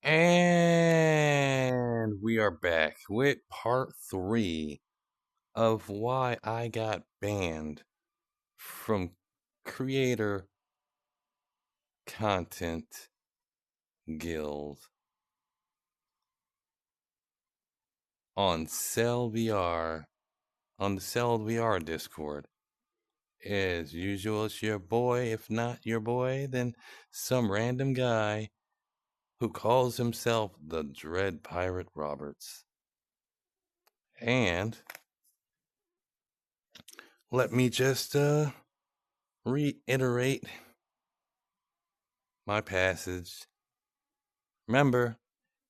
And we are back with part 3 of why I got banned from Creator Content Guild on Cell VR, on the Cell VR Discord. As usual, it's your boy. If not your boy, then some random guy who calls himself the Dread Pirate Roberts. And let me just reiterate my passage. Remember,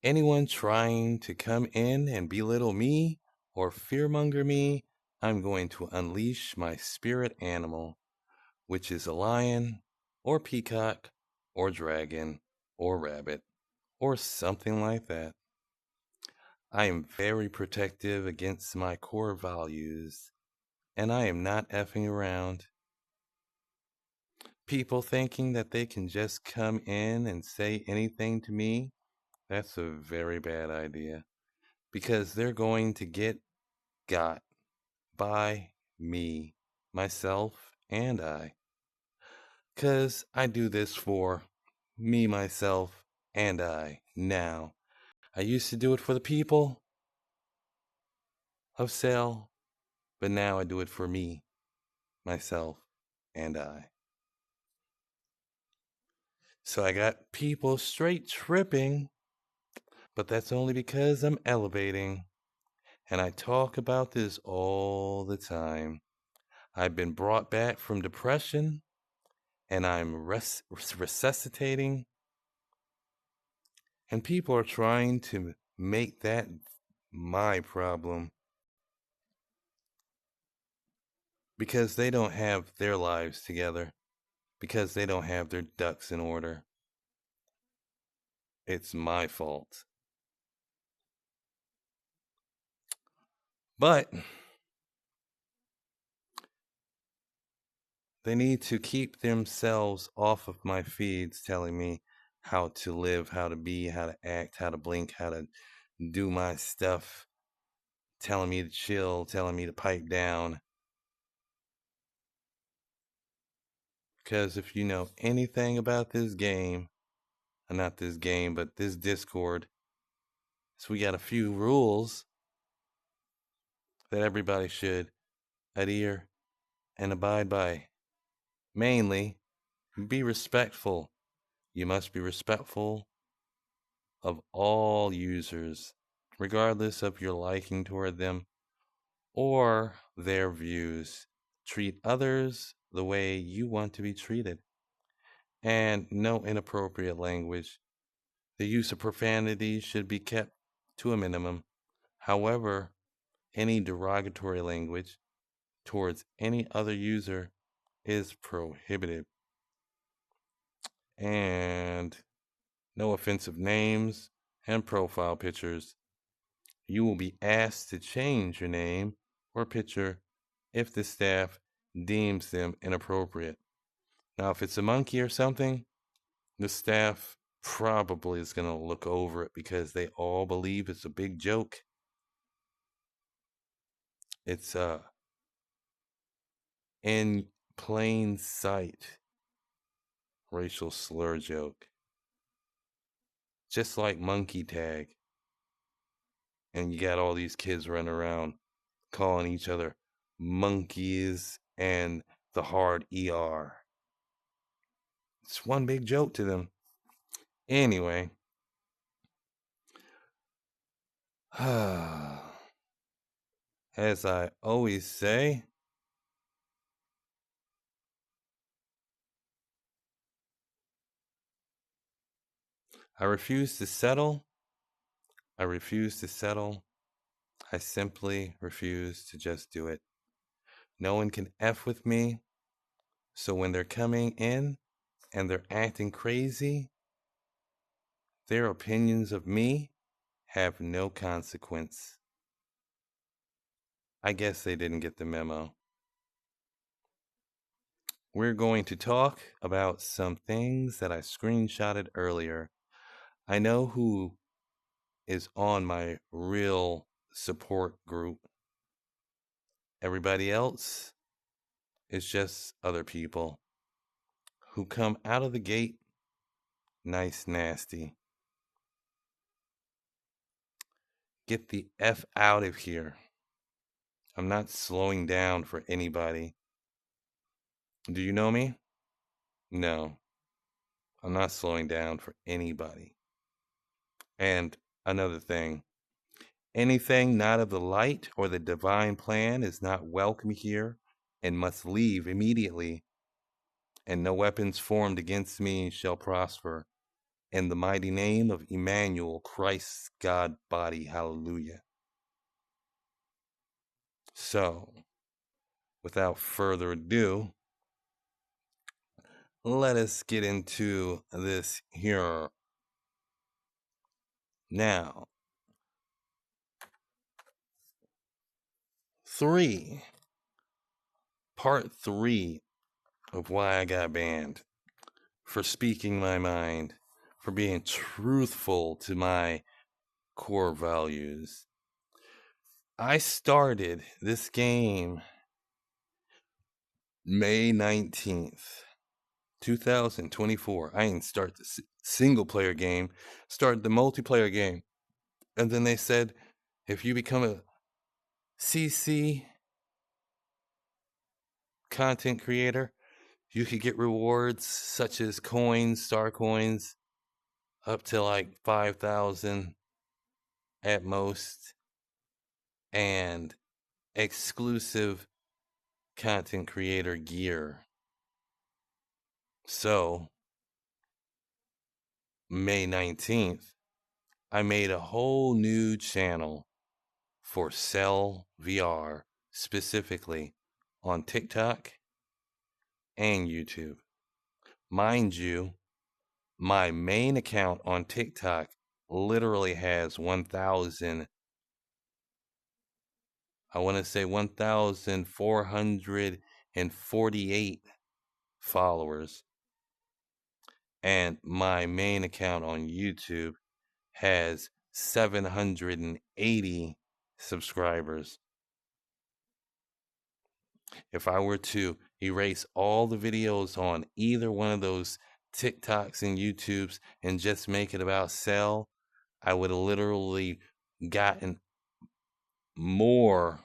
anyone trying to come in and belittle me or fearmonger me, I'm going to unleash my spirit animal, which is a lion or peacock or dragon or rabbit or something like that. I am very protective against my core values, and I am not effing around. People thinking that they can just come in and say anything to me, that's a very bad idea. Because they're going to get got by me, myself, and I. Because I do this for me, myself, and I now. I used to do it for the people of Cell, but now I do it for me, myself, and I. So I got people straight tripping, but that's only because I'm elevating. And I talk about this all the time. I've been brought back from depression, and I'm resuscitating. And people are trying to make that my problem because they don't have their lives together, because they don't have their ducks in order. It's my fault. But they need to keep themselves off of my feeds telling me how to live, how to be, how to act, how to blink, how to do my stuff, telling me to chill, telling me to pipe down. Because if you know anything about this game, not this game, but this Discord, so we got a few rules that everybody should adhere and abide by. Mainly, be respectful. You must be respectful of all users, regardless of your liking toward them or their views. Treat others the way you want to be treated. And no inappropriate language. The use of profanity should be kept to a minimum. However, any derogatory language towards any other user is prohibited. And no offensive names and profile pictures. You will be asked to change your name or picture if the staff deems them inappropriate. Now, if it's a monkey or something, the staff probably is going to look over it because they all believe it's a big joke. It's in plain sight racial slur joke. Just like monkey tag. And you got all these kids running around calling each other monkeys and the hard ER. It's one big joke to them. Anyway. As I always say, I refuse to settle. I refuse to settle. I simply refuse to just do it. No one can F with me. So when they're coming in and they're acting crazy, their opinions of me have no consequence. I guess they didn't get the memo. We're going to talk about some things that I screenshotted earlier. I know who is on my real support group. Everybody else is just other people who come out of the gate nice, nasty. Get the F out of here. I'm not slowing down for anybody. Do you know me? No, I'm not slowing down for anybody. And another thing, anything not of the light or the divine plan is not welcome here and must leave immediately. And no weapons formed against me shall prosper. In the mighty name of Emmanuel, Christ's God body. Hallelujah. So, without further ado, let us get into this here. Now, part 3 of why I got banned. For speaking my mind, for being truthful to my core values. I started this game May 19th, 2024. I didn't start the single player game, started the multiplayer game. And then they said, if you become a CC content creator, you could get rewards such as coins, star coins, up to like 5,000 at most, and exclusive content creator gear. So, May 19th, I made a whole new channel for Cell VR, specifically on TikTok and YouTube. Mind you, my main account on TikTok literally has 1,000, I want to say 1,448 followers. And my main account on YouTube has 780 subscribers. If I were to erase all the videos on either one of those TikToks and YouTubes and just make it about Cell, I would have literally gotten more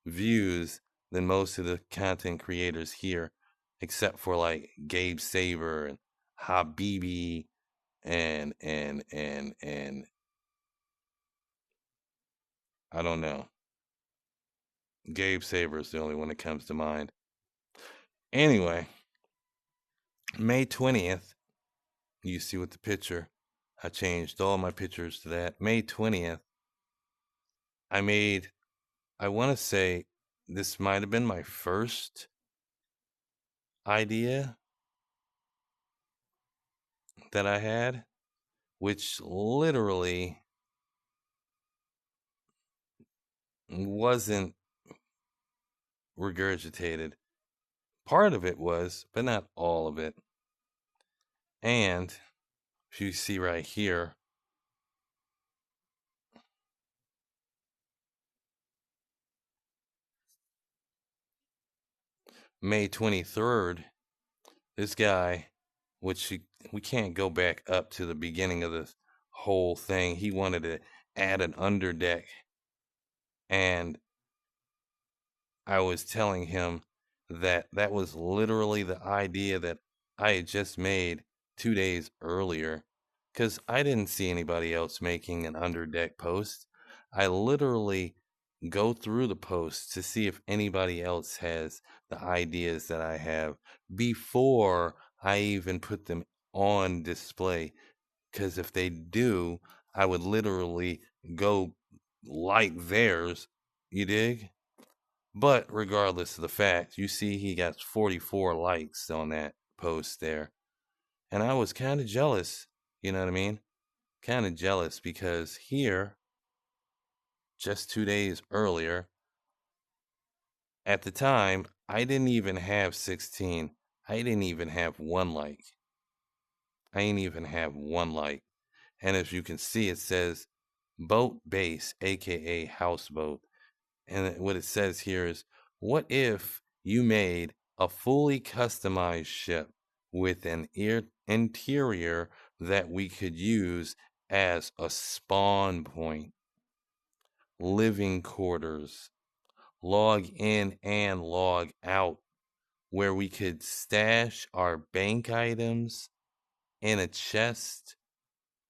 views than most of the content creators here, except for like Gabe Saber and Habibi and I don't know. Gabe Saber is the only one that comes to mind. Anyway, May 20th, you see with the picture, I changed all my pictures to that. May 20th, I want to say this might have been my first idea that I had, which literally wasn't regurgitated. Part of it was, but not all of it. And if you see right here, May 23rd, this guy, we can't go back up to the beginning of this whole thing. He wanted to add an underdeck. And I was telling him that that was literally the idea that I had just made 2 days earlier, because I didn't see anybody else making an underdeck post. I literally go through the posts to see if anybody else has the ideas that I have before I even put them on display. Because if they do, I would literally go like theirs. You dig? But regardless of the fact, you see he got 44 likes on that post there. And I was kind of jealous, you know what I mean? Kind of jealous because here, just 2 days earlier, at the time, I didn't even have 16. I didn't even have one like. I ain't even have one like. And as you can see, it says boat base, aka houseboat. And what it says here is, what if you made a fully customized ship with an interior that we could use as a spawn point, living quarters, log in and log out, where we could stash our bank items in a chest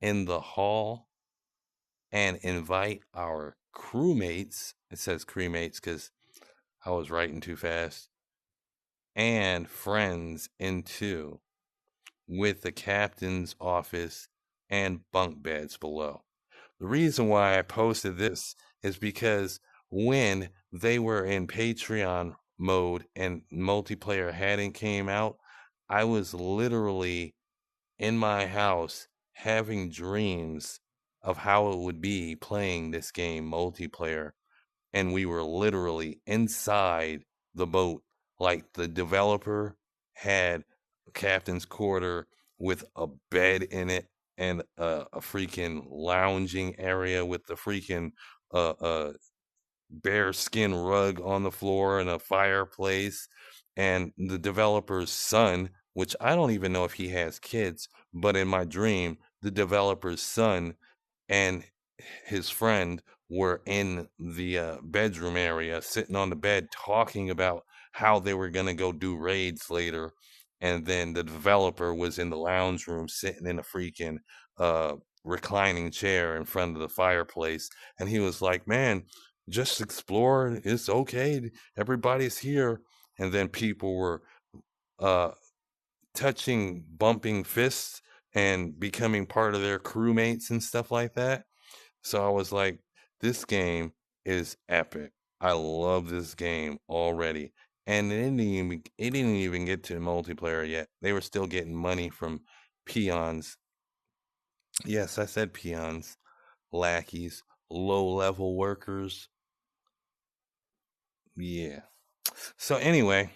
in the hall and invite our crewmates. It says crewmates because I was writing too fast. And friends into with the captain's office and bunk beds below. The reason why I posted this is because when they were in Patreon mode and multiplayer hadn't came out, I was literally in my house having dreams of how it would be playing this game multiplayer, and we were literally inside the boat. Like the developer had a captain's quarter with a bed in it and a freaking lounging area with the freaking bear skin rug on the floor and a fireplace. And the developer's son, which I don't even know if he has kids, but in my dream, the developer's son and his friend were in the bedroom area, sitting on the bed, talking about how they were going to go do raids later. And then the developer was in the lounge room, sitting in a freaking uh, reclining chair in front of the fireplace. And he was like, man, just explore. It's okay. Everybody's here. And then people were uh, touching, bumping fists and becoming part of their crewmates and stuff like that. So I was like, this game is epic. I love this game already. And it didn't even get to multiplayer yet. They were still getting money from peons. Yes, I said peons, lackeys, low level workers. Yeah. So anyway,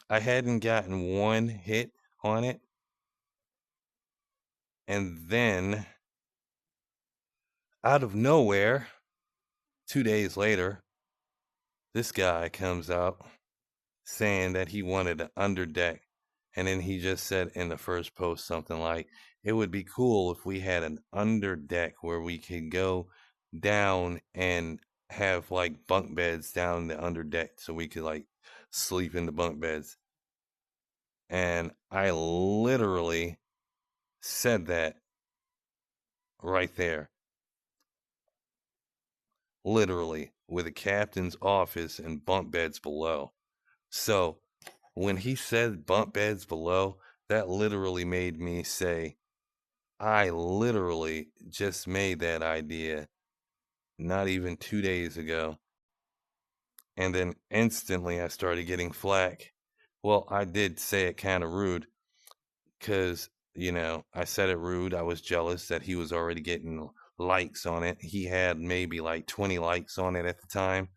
I hadn't gotten one hit on it. And then out of nowhere, 2 days later, this guy comes out saying that he wanted an underdeck. And then he just said in the first post something like, it would be cool if we had an underdeck where we could go down and have like bunk beds down the underdeck so we could like sleep in the bunk beds. And I literally said that right there. Literally, with a captain's office and bunk beds below. So when he said bunk beds below, that literally made me say, I literally just made that idea not even 2 days ago. And then instantly I started getting flack. Well, I did say it kind of rude because, I said it rude. I was jealous that he was already getting likes on it. He had maybe like 20 likes on it at the time.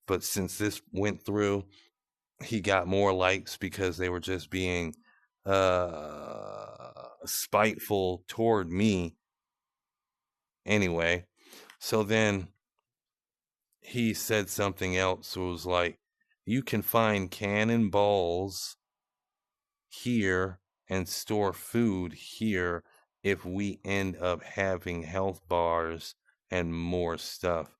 But since this went through, he got more likes because they were just being spiteful toward me anyway. So then he said something else. It was like, you can find cannonballs here and store food here if we end up having health bars and more stuff.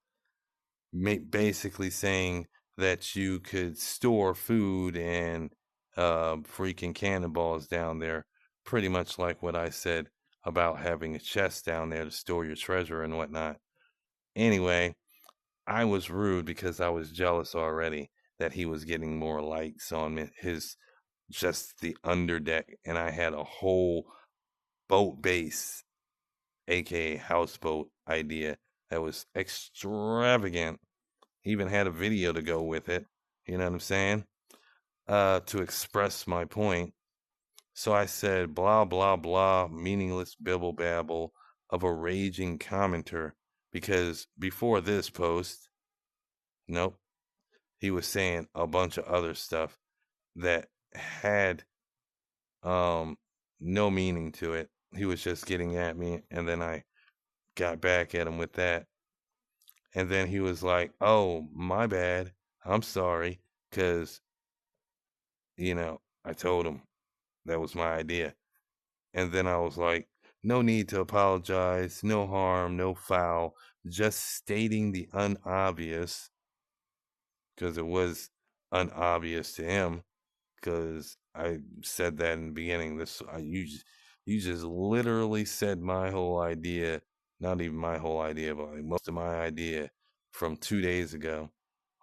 Basically saying that you could store food and freaking cannonballs down there, pretty much like what I said about having a chest down there to store your treasure and whatnot. Anyway, I was rude because I was jealous already that he was getting more likes on his just the underdeck, and I had a whole boat base, aka houseboat idea that was extravagant. Even had a video to go with it. You know what I'm saying? To express my point. So I said blah blah blah, meaningless bibble babble of a raging commenter, because before this post, nope, he was saying a bunch of other stuff that had no meaning to it. he was just getting at me, and then I got back at him with that. And then he was like, "Oh, my bad. I'm sorry," because, I told him that was my idea. And then I was like, "No need to apologize. No harm, no foul. Just stating the unobvious," because it was unobvious to him. Because I said that in the beginning. You just literally said my whole idea, not even my whole idea, but like most of my idea from 2 days ago.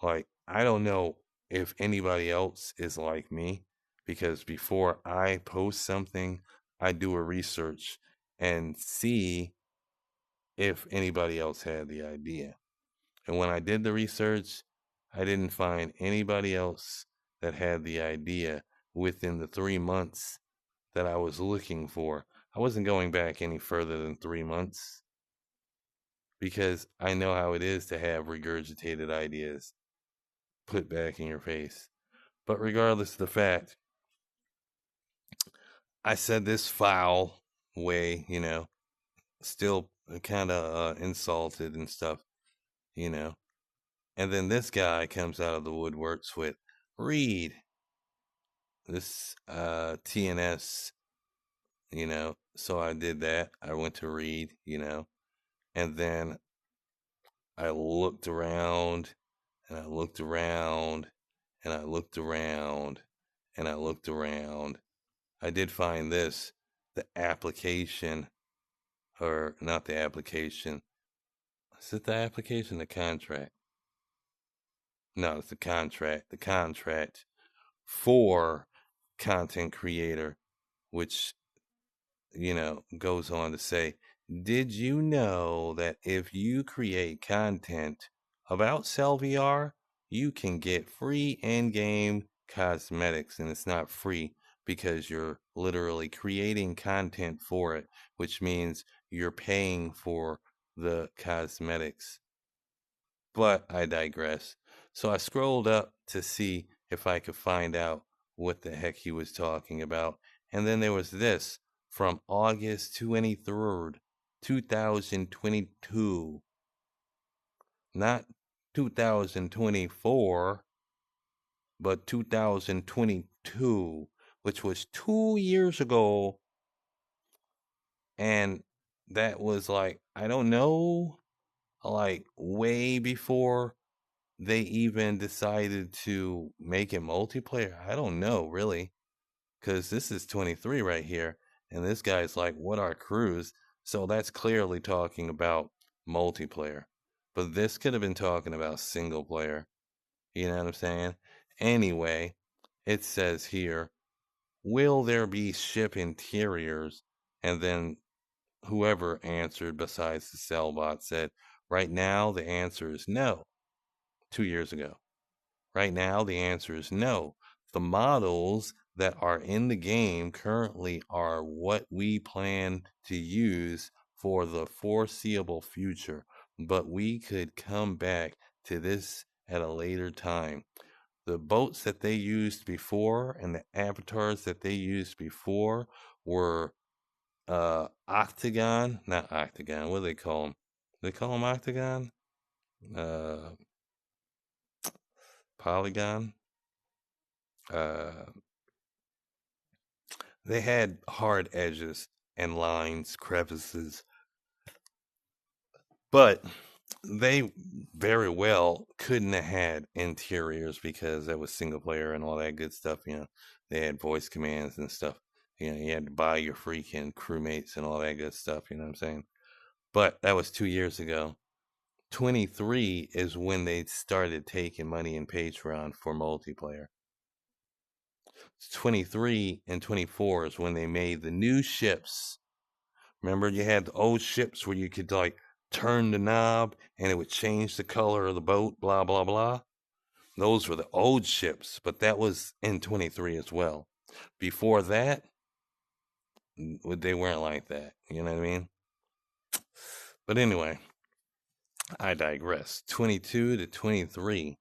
Like, I don't know if anybody else is like me, because before I post something, I do a research and see if anybody else had the idea. And when I did the research, I didn't find anybody else that had the idea within the 3 months that I was looking for. I wasn't going back any further than 3 months because I know how it is to have regurgitated ideas put back in your face. But regardless of the fact, I said this foul way, still kind of insulted and stuff, you know. And then this guy comes out of the woodworks with Reed, this TNS, So I did that. I went to Reed, and then I looked around and I looked around and I looked around and I looked around. I did find this, the application, or not the application. Is it the application, the contract? No, it's the contract. The contract for content creator, which, goes on to say, did you know that if you create content about CellVR, you can get free in-game cosmetics? And it's not free because you're literally creating content for it, which means you're paying for the cosmetics. But I digress. So I scrolled up to see if I could find out what the heck he was talking about. And then there was this from August 23rd, 2022. Not 2024, but 2022, which was 2 years ago. And that was like, I don't know, like way before they even decided to make it multiplayer. I don't know really, because this is 23 right here, and this guy's like, "What are crews?" So that's clearly talking about multiplayer, but this could have been talking about single player. You know what I'm saying? Anyway, it says here, "Will there be ship interiors?" And then whoever answered besides the Cellbot said, "Right now, the answer is no." 2 years ago. Right now, the answer is no. The models that are in the game currently are what we plan to use for the foreseeable future, but we could come back to this at a later time. The boats that they used before and the avatars that they used before were Octagon, not Octagon, what do they call them? They call them Octagon? Uh, Polygon? Uh, They had hard edges and lines, crevices, but they very well couldn't have had interiors because that was single player and all that good stuff. They had voice commands and stuff. You had to buy your freaking crewmates and all that good stuff. You know what I'm saying? But that was 2 years ago. 23 is when they started taking money in Patreon for multiplayer. 23 and 24 is when they made the new ships. Remember, you had the old ships where you could like turn the knob and it would change the color of the boat, blah, blah, blah. Those were the old ships, but that was in 23 as well. Before that, they weren't like that. You know what I mean? But anyway, I digress. 22 to 23,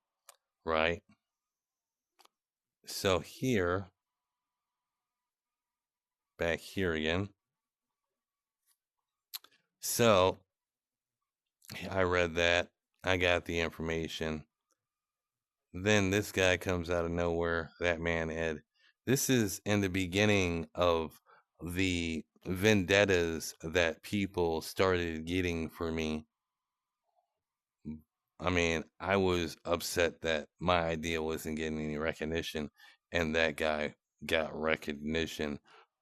right? So here, back here again, So I read that. I got the information. Then this guy comes out of nowhere, that man Ed. This is in the beginning of the vendettas that people started getting for me. I mean, I was upset that my idea wasn't getting any recognition, and that guy got recognition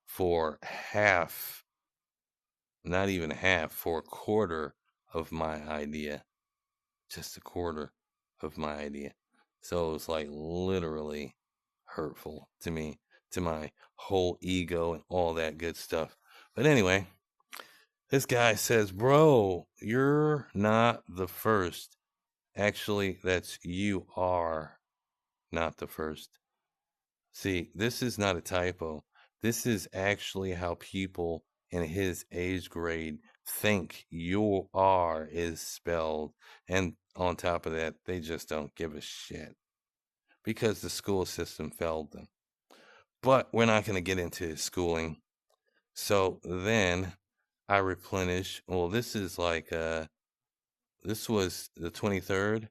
for half, not even half, for a quarter of my idea. Just a quarter of my idea. So it was like literally hurtful to me, to my whole ego and all that good stuff. But anyway, this guy says, "Bro, you're not the first. Actually, that's you are not the first." See, this is not a typo. This is actually how people in his age grade think you are is spelled. And on top of that, they just don't give a shit because the school system failed them. But we're not going to get into his schooling. So then I replenish. Well, this is like, this was the 23rd,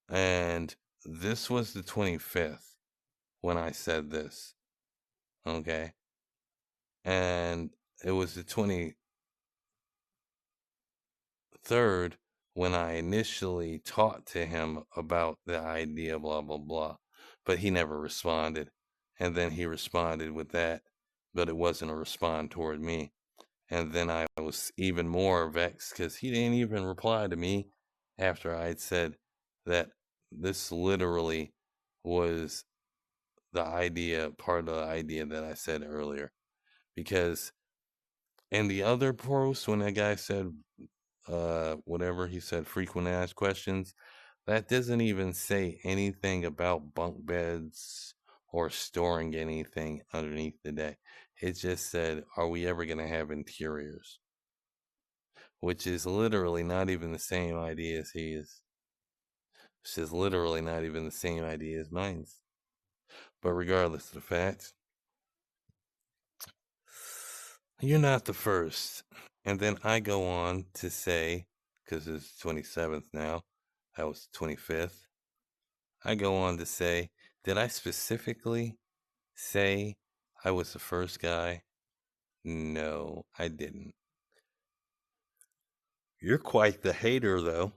and this was the 25th when I said this. Okay. And it was the 23rd when I initially talked to him about the idea, blah, blah, blah. But he never responded. And then he responded with that, but it wasn't a respond toward me. And then I was even more vexed because he didn't even reply to me after I had said that this literally was the idea, part of the idea that I said earlier. Because in the other post, when that guy said, whatever he said, frequent asked questions, that doesn't even say anything about bunk beds or storing anything underneath the deck. It just said, are we ever going to have interiors? Which is literally not even the same idea as his. Which is literally not even the same idea as mine's. But regardless of the fact, you're not the first. And then I go on to say, because it's 27th now, that was 25th. I go on to say, did I specifically say I was the first guy? No, I didn't. You're quite the hater, though.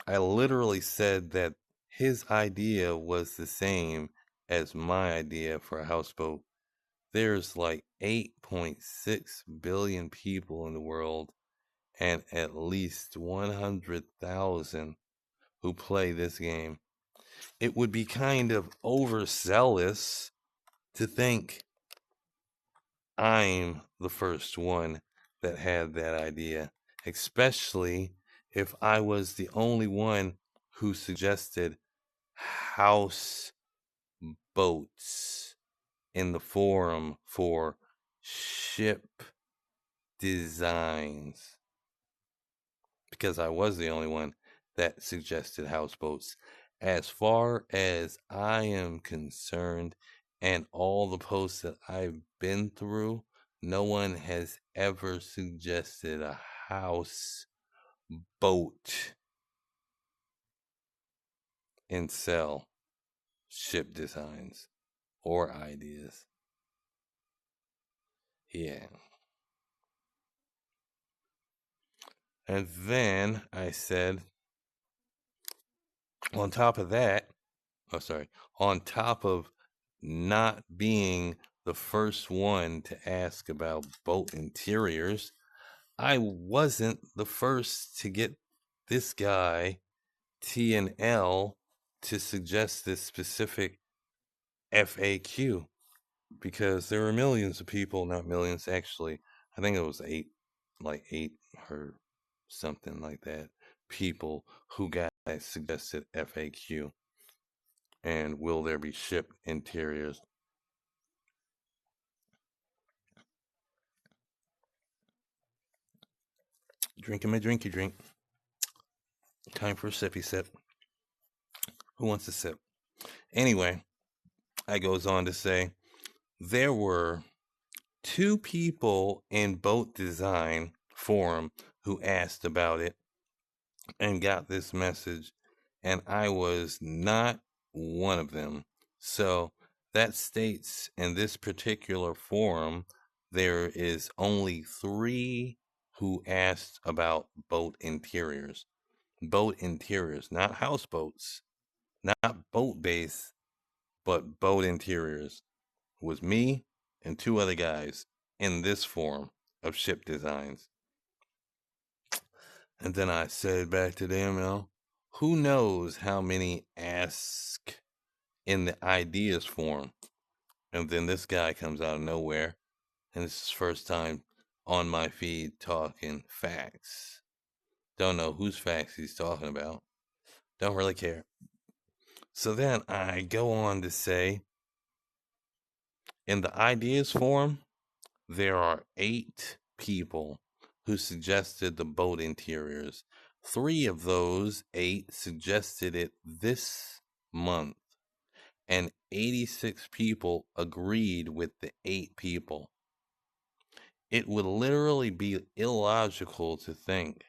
I literally said that his idea was the same as my idea for a houseboat. There's like 8.6 billion people in the world and at least 100,000 who play this game. It would be kind of overzealous to think I'm the first one that had that idea, especially if I was the only one who suggested house boats in the forum for ship designs, because I was the only one that suggested houseboats. As far as I am concerned, and all the posts that I've been through, no one has ever suggested a house boat and sell ship designs or ideas. Yeah. And then I said, on top of that, on top of not being the first one to ask about boat interiors, I wasn't the first to get this guy, T&L, to suggest this specific FAQ, because there were millions of people, not millions, actually. I think it was like eight or something like that, people who got suggested FAQ. And will there be ship interiors? Drinking my drinky drink. Time for a sippy sip. Who wants to sip? Anyway, I goes on to say there were two people in boat design forum who asked about it and got this message, and I was not one of them. So that states in this particular forum, there is only 3 who asked about boat interiors. Boat interiors, not houseboats, not boat base, but boat interiors. It was me and 2 other guys in this forum of ship designs. And then I said back to them, who knows how many ask in the ideas form? And then this guy comes out of nowhere, and it's his first time on my feed talking facts. Don't know whose facts he's talking about. Don't really care. So then I go on to say, in the ideas forum, there are 8 people who suggested the boat interiors. 3 of those 8 suggested it this month, and 86 people agreed with the 8 people. It would literally be illogical to think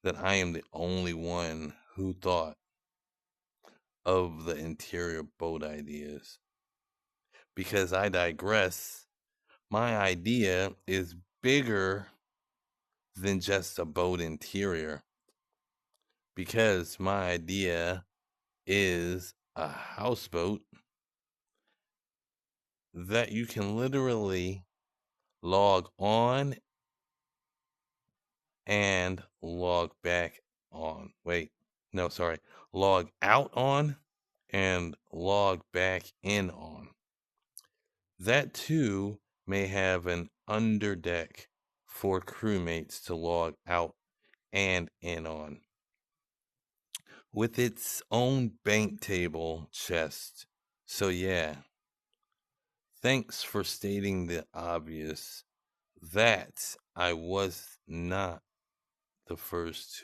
that I am the only one who thought of the interior boat ideas. Because I digress, my idea is bigger than just a boat interior, because my idea is a houseboat that you can literally log on and log back on. Wait, no, sorry. Log out on and log back in on. That too may have an underdeck for crewmates to log out and in on, with its own bank table chest. So yeah, thanks for stating the obvious that I was not the first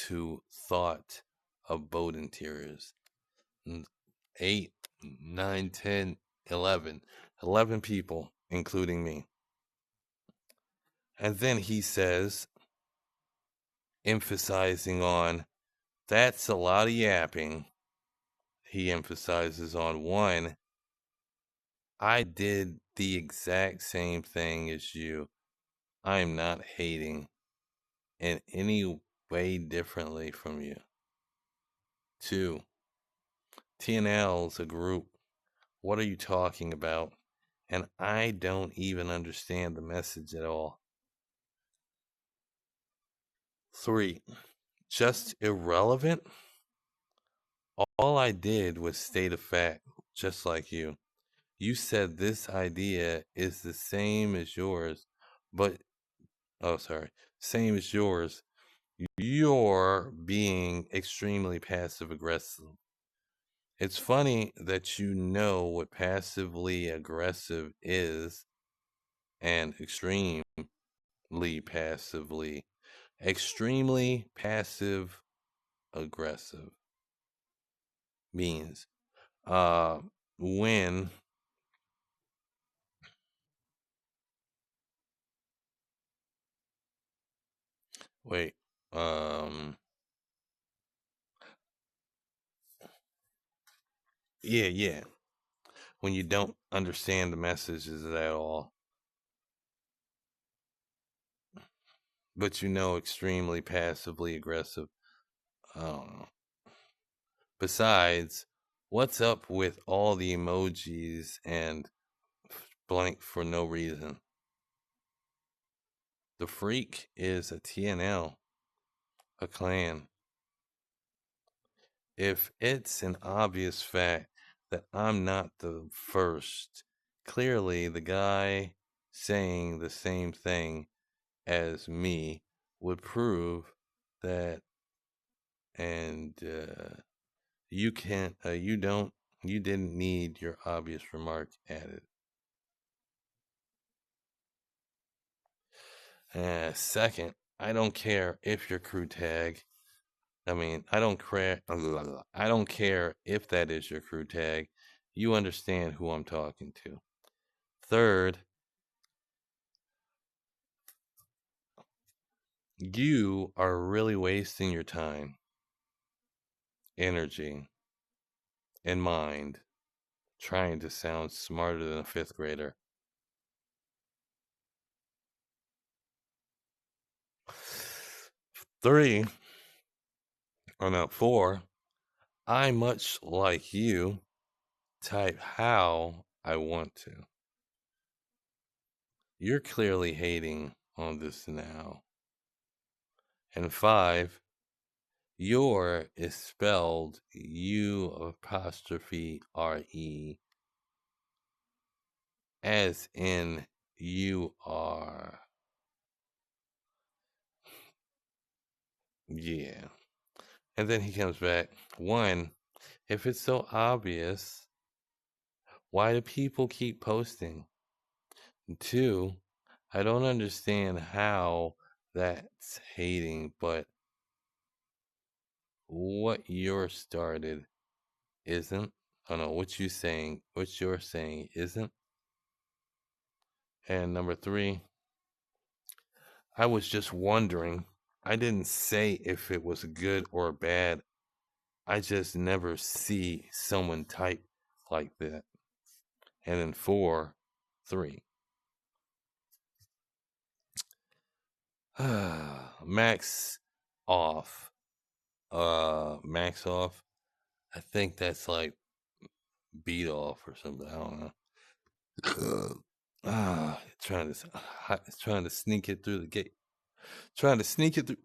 who thought of boat interiors. 8, 9, 10, 11. 11 people, including me. And then he says, emphasizing on, that's a lot of yapping. He emphasizes on, 1, I did the exact same thing as you. I am not hating in any way differently from you. 2, TNL's a group. What are you talking about? And I don't even understand the message at all. 3, just irrelevant? All I did was state a fact, just like you. You said this idea is the same as yours, but, same as yours. You're being extremely passive aggressive. It's funny that you know what passively aggressive is, and extremely passive aggressive means when wait yeah, when you don't understand the messages at all, but you know extremely passively aggressive. I don't know. Besides, what's up with all the emojis and blank for no reason? The Freak is a TNL, a clan. If it's an obvious fact that I'm not the first, clearly the guy saying the same thing as me would prove that, and you didn't need your obvious remark added. Second, I don't care if your crew tag, I don't care if that is your crew tag. You understand who I'm talking to. Third, You are really wasting your time, energy, and mind trying to sound smarter than a fifth grader. 3, or not 4, I, much like you, type how I want to. You're clearly hating on this now. And 5, your is spelled U''re, as in you are. Yeah. And then he comes back. 1, if it's so obvious, why do people keep posting? 2, I don't understand how that's hating, but what you're started isn't. Oh no, what you're saying isn't. And number 3, I was just wondering. I didn't say if it was good or bad. I just never see someone type like that. And then 4, 3. Max off. Max off. I think that's like beat off or something. I don't know. Trying to sneak it through the gate. Trying to sneak it through.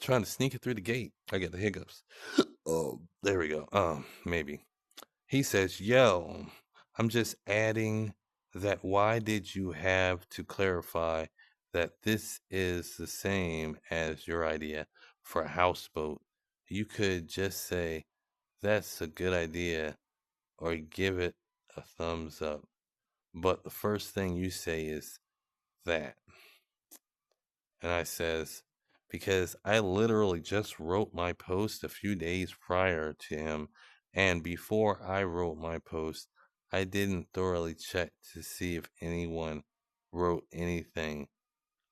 Trying to sneak it through the gate. I get the hiccups. Oh, there we go. Maybe. He says, "Yo, I'm just adding that. Why did you have to clarify that this is the same as your idea for a houseboat? You could just say that's a good idea or give it a thumbs up. But the first thing you say is that." And I says, because I literally just wrote my post a few days prior to him. And before I wrote my post, I didn't thoroughly check to see if anyone wrote anything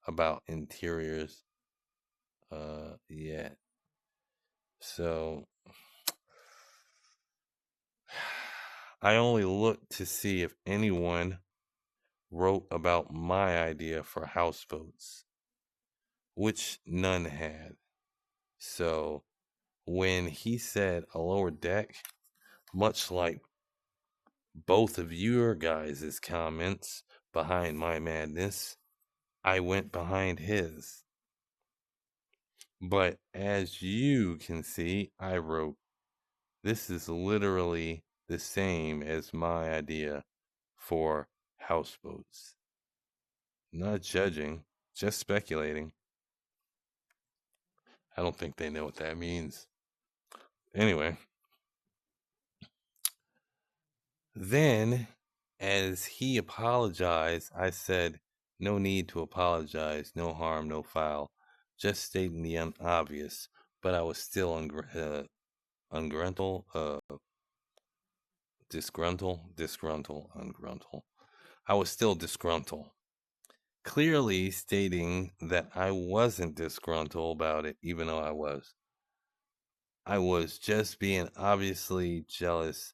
about interiors yet. So I only looked to see if anyone wrote about my idea for houseboats, which none had. So when he said a lower deck, much like both of your guys' comments behind my madness, I went behind his. But as you can see, I wrote, this is literally the same as my idea for houseboats. Not judging, just speculating. I don't think they know what that means. Anyway, then as he apologized, I said, no need to apologize, no harm, no foul, just stating the obvious. But I was still ungruntled, disgruntled. I was still disgruntled, clearly stating that I wasn't disgruntled about it, even though I was. I was just being obviously jealous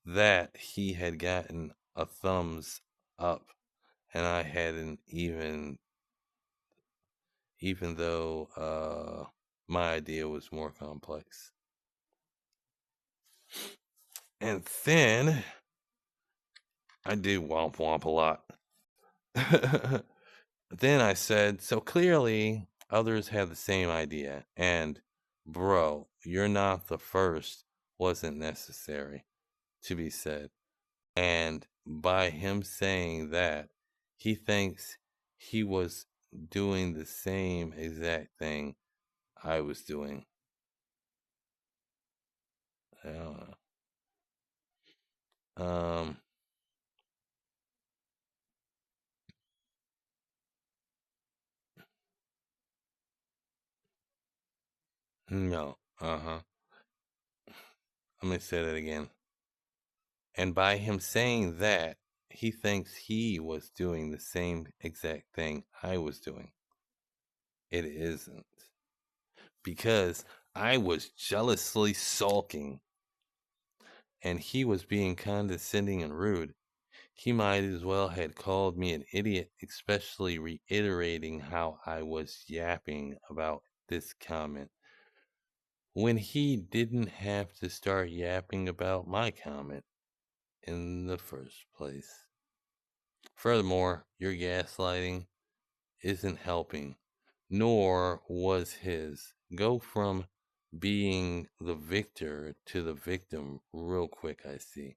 that he had gotten a thumbs up and I hadn't, even though my idea was more complex. And then I do womp womp a lot. Then I said, so clearly others have the same idea. And bro, you're not the first, wasn't necessary to be said. And by him saying that, he thinks he was doing the same exact thing I was doing. I don't know. No. Uh-huh. Let me say that again. And by him saying that, he thinks he was doing the same exact thing I was doing. It isn't. Because I was jealously sulking and he was being condescending and rude. He might as well had called me an idiot, especially reiterating how I was yapping about this comment when he didn't have to start yapping about my comment in the first place. Furthermore, your gaslighting isn't helping, nor was his. Go from being the victor to the victim real quick, I see.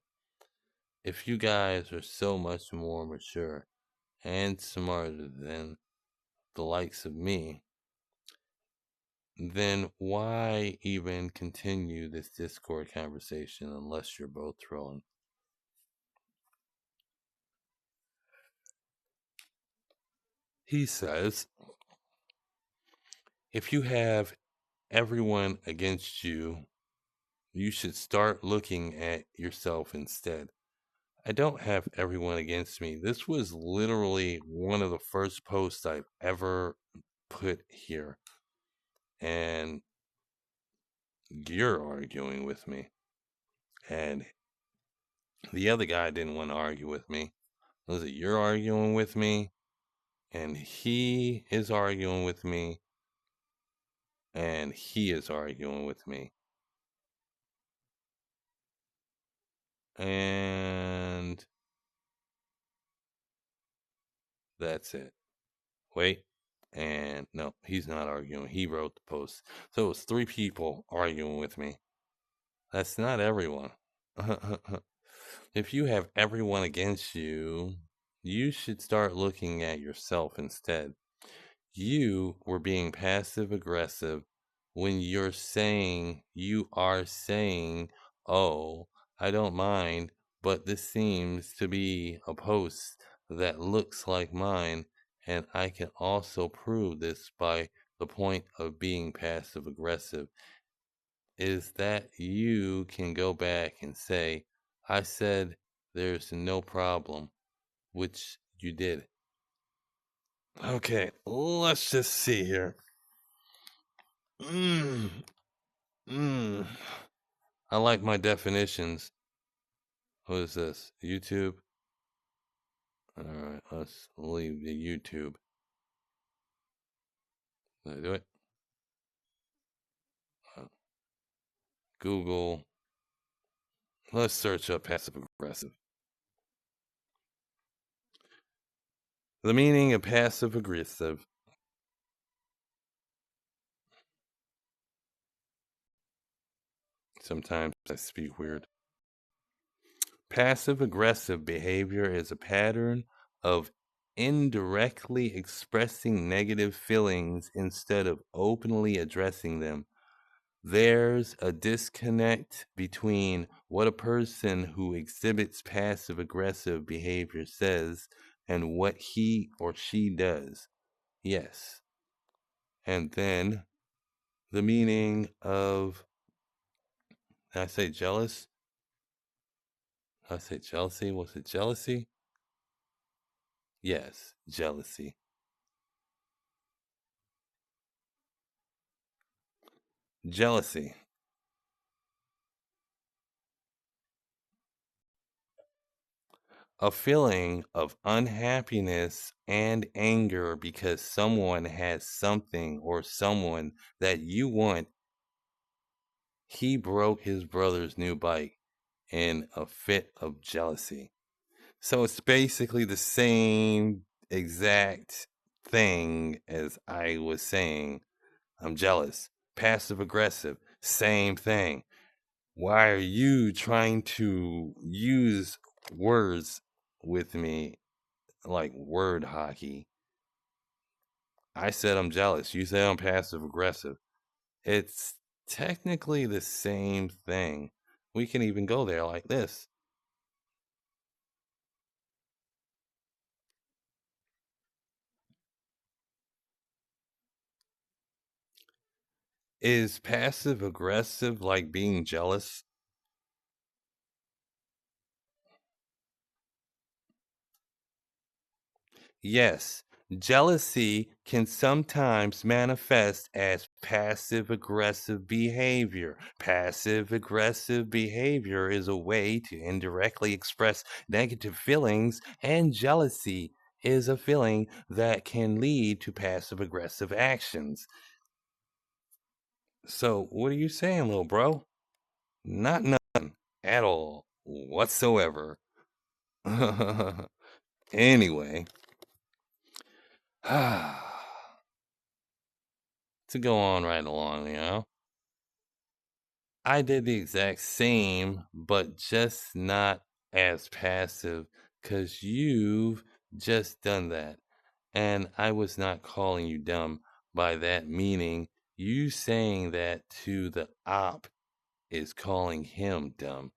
If you guys are so much more mature and smarter than the likes of me, then why even continue this Discord conversation unless you're both trolling? He says, if you have everyone against you, you should start looking at yourself instead. I don't have everyone against me. This was literally one of the first posts I've ever put here. And you're arguing with me. And the other guy didn't want to argue with me. Was it you're arguing with me? And he is arguing with me. And he is arguing with me. And that's it. Wait. And no, he's not arguing. He wrote the post. So it's 3 people arguing with me. That's not everyone. If you have everyone against you, you should start looking at yourself instead. You were being passive aggressive when you are saying, oh, I don't mind, but this seems to be a post that looks like mine, and I can also prove this by the point of being passive aggressive, is that you can go back and say, I said there's no problem, which you did. Okay, let's just see here. I like my definitions. What is this? YouTube? Alright, let's leave the YouTube. Did I do it? Google. Let's search up passive aggressive. The meaning of passive aggressive. Sometimes I speak weird. Passive aggressive behavior is a pattern of indirectly expressing negative feelings instead of openly addressing them. There's a disconnect between what a person who exhibits passive aggressive behavior says and what he or she does. Yes. And then the meaning of, did I say jealous? Did I say jealousy? Was it jealousy? Yes, jealousy. Jealousy. A feeling of unhappiness and anger because someone has something or someone that you want. He broke his brother's new bike in a fit of jealousy. So it's basically the same exact thing as I was saying. I'm jealous, passive aggressive, same thing. Why are you trying to use words with me like word hockey? I said I'm jealous. You say I'm passive aggressive. It's technically the same thing. We can even go there like this. Is passive aggressive like being jealous? Yes, Jealousy can sometimes manifest as passive aggressive behavior. Passive aggressive behavior is a way to indirectly express negative feelings, and jealousy is a feeling that can lead to passive aggressive actions. So, what are you saying, little bro? Not none at all, whatsoever. Anyway, to go on right along, I did the exact same, but just not as passive, because you've just done that. And I was not calling you dumb by that meaning. You saying that to the op is calling him dumb,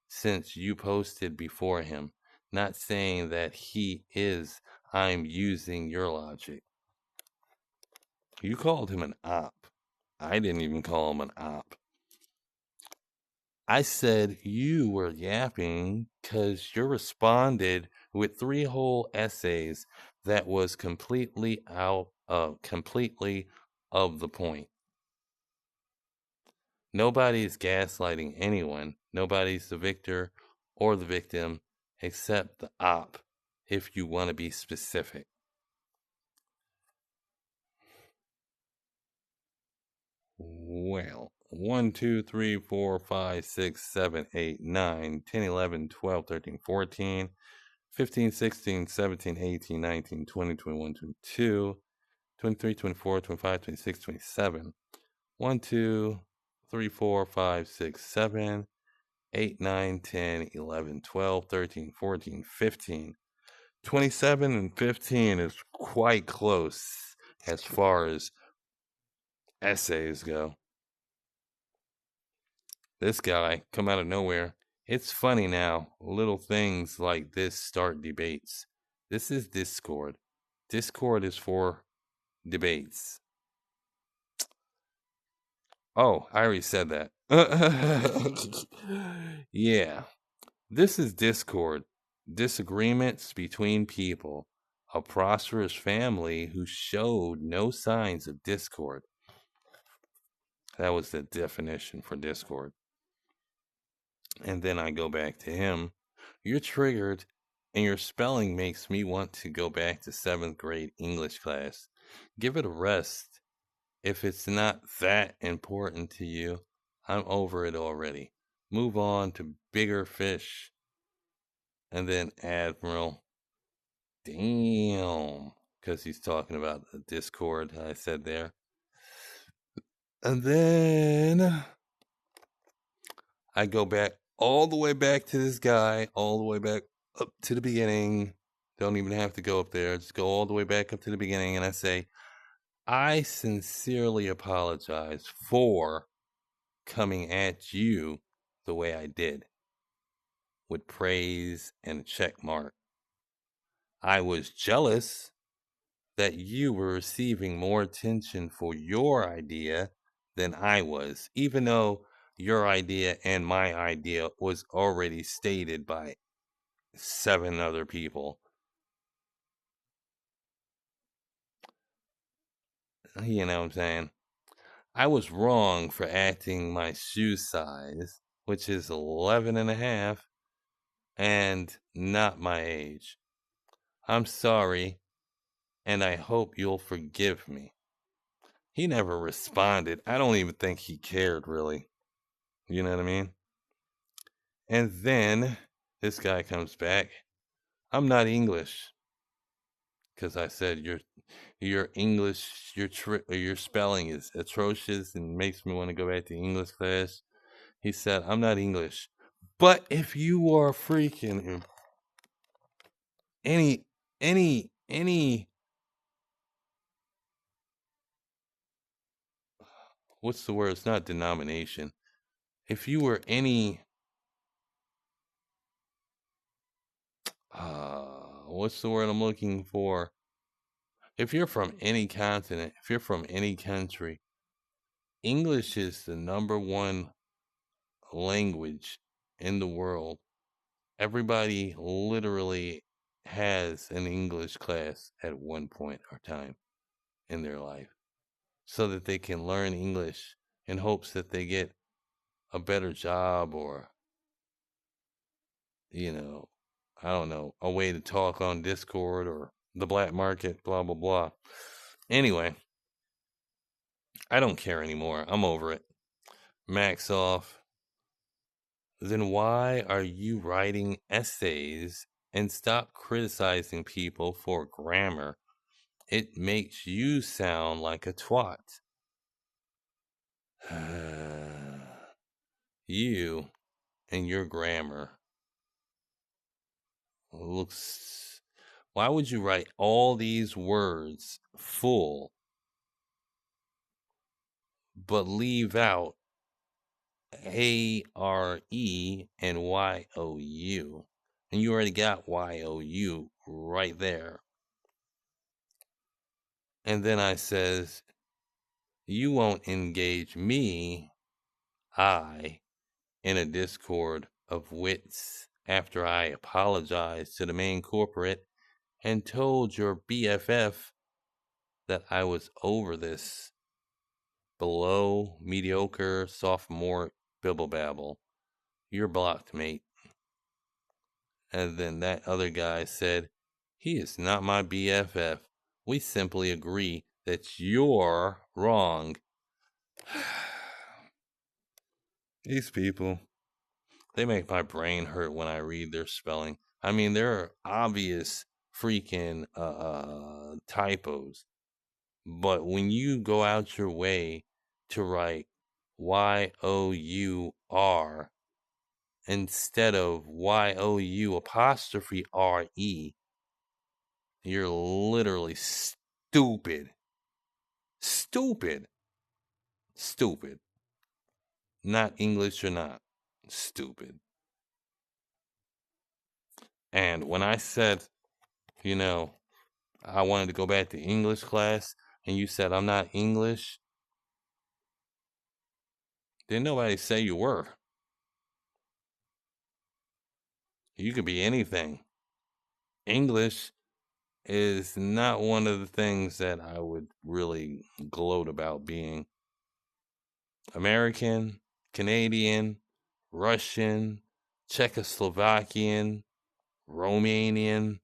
since you posted before him, not saying that he is. I'm using your logic. You called him an op. I didn't even call him an op. I said you were yapping because you responded with 3 whole essays that was completely of the point. Nobody's gaslighting anyone. Nobody's the victor or the victim except the op, if you want to be specific. Well, 1, 2, 3, 4, 5, 6, 7, 8, 9, 10, 11, 12, 13, 14, 15, 16, 17, 18, 19, 20, 21, 22, 23, 24, 25, 26, 27. 1, 2, 3, 4, 5, 6, 7, 8, 9, 10, 11, 12, 13, 14, 15. 27 and 15 is quite close as far as essays go. This guy come out of nowhere. It's funny now. Little things like this start debates. This is Discord. Discord is for debates. Oh, I already said that. Yeah. This is Discord. Disagreements between people. A prosperous family who showed no signs of discord. That was the definition for Discord. And then I go back to him. You're triggered, and your spelling makes me want to go back to 7th grade English class. Give it a rest. If it's not that important to you, I'm over it already. Move on to bigger fish. And then Admiral. Damn. Because he's talking about the Discord I said there. And then I go back all the way back to this guy, all the way back up to the beginning. Don't even have to go up there. Just go all the way back up to the beginning. And I say, I sincerely apologize for coming at you the way I did, with praise and a check mark. I was jealous that you were receiving more attention for your idea than I was, even though your idea and my idea was already stated by 7 other people. You know what I'm saying? I was wrong for acting my shoe size, which is 11 and a half, and not my age. I'm sorry, and I hope you'll forgive me. He never responded. I don't even think he cared, really. You know what I mean? And then this guy comes back. I'm not English, because I said your English, your spelling is atrocious and makes me want to go back to English class. He said, I'm not English. But if you are freaking any what's the word? It's not denomination. If you were any what's the word I'm looking for? If you're from any continent, if you're from any country, English is the number one language in the world. Everybody literally has an English class at one point or time in their life so that they can learn English in hopes that they get a better job or, you know, I don't know, a way to talk on Discord or the black market, blah, blah, blah. Anyway, I don't care anymore. I'm over it. Max off. Then why are you writing essays and stop criticizing people for grammar? It makes you sound like a twat. You and your grammar looks. Why would you write all these words full but leave out ARE and YOU? And you already got YOU right there. And then I says, you won't engage me, I, in a discord of wits after I apologized to the main corporate and told your BFF that I was over this below mediocre sophomore bibble babble. You're blocked, mate. And then that other guy said, he is not my BFF. We simply agree that you're wrong. These people, they make my brain hurt when I read their spelling. I mean, there are obvious freaking typos. But when you go out your way to write YOUR instead of YOU apostrophe RE, you're literally stupid. Stupid. Stupid. Not English or not. Stupid. And when I said, you know, I wanted to go back to English class, and you said I'm not English, didn't nobody say you were. You could be anything. English is not one of the things that I would really gloat about being. American, Canadian, Russian, Czechoslovakian, Romanian,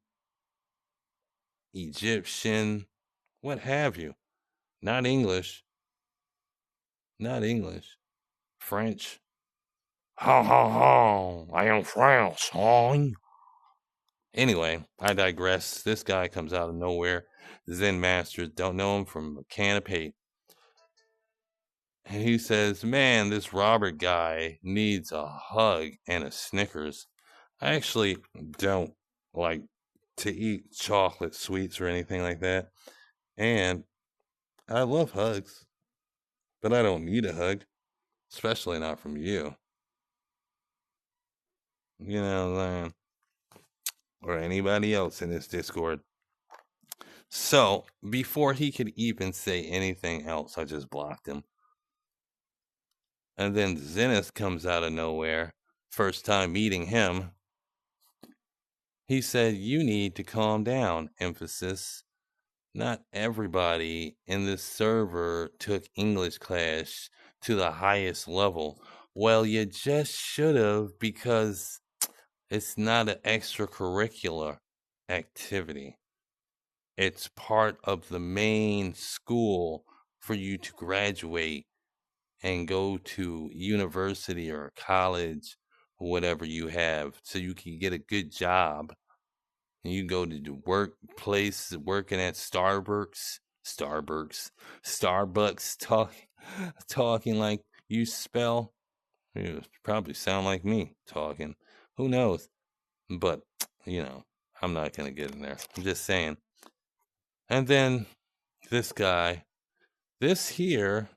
Egyptian, what have you. Not English. Not English. French. Ha ha ha, I am French, huh? Anyway, I digress. This guy comes out of nowhere. Zen Masters don't know him from a can of paint. And he says, man, this Robert guy needs a hug and a Snickers. I actually don't like to eat chocolate sweets or anything like that. And I love hugs, but I don't need a hug, especially not from you. You know, or anybody else in this Discord. So, before he could even say anything else, I just blocked him. And then Zenith comes out of nowhere. First time meeting him, he said, you need to calm down, emphasis. Not everybody in this server took English class to the highest level. Well, you just should have, because it's not an extracurricular activity. It's part of the main school for you to graduate and go to university or college or whatever you have, so you can get a good job. And you go to the workplace working at Starbucks, talking like you spell. You probably sound like me talking. Who knows? But, you know, I'm not going to get in there. I'm just saying. And then this guy, this here,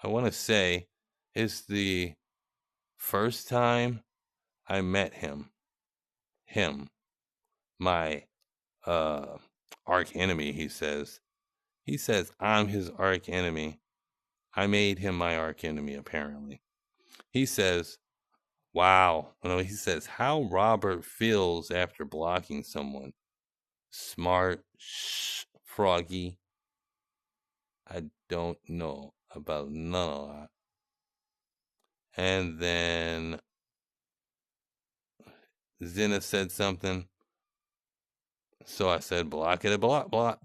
I want to say, is the first time I met him. My arch enemy, he says. He says I'm his arch enemy. I made him my arch enemy, apparently. He says, Wow. No, he says how Robert feels after blocking someone. Smart, froggy. I don't know about none of that. And then Zenna said something. So I said, block it, block.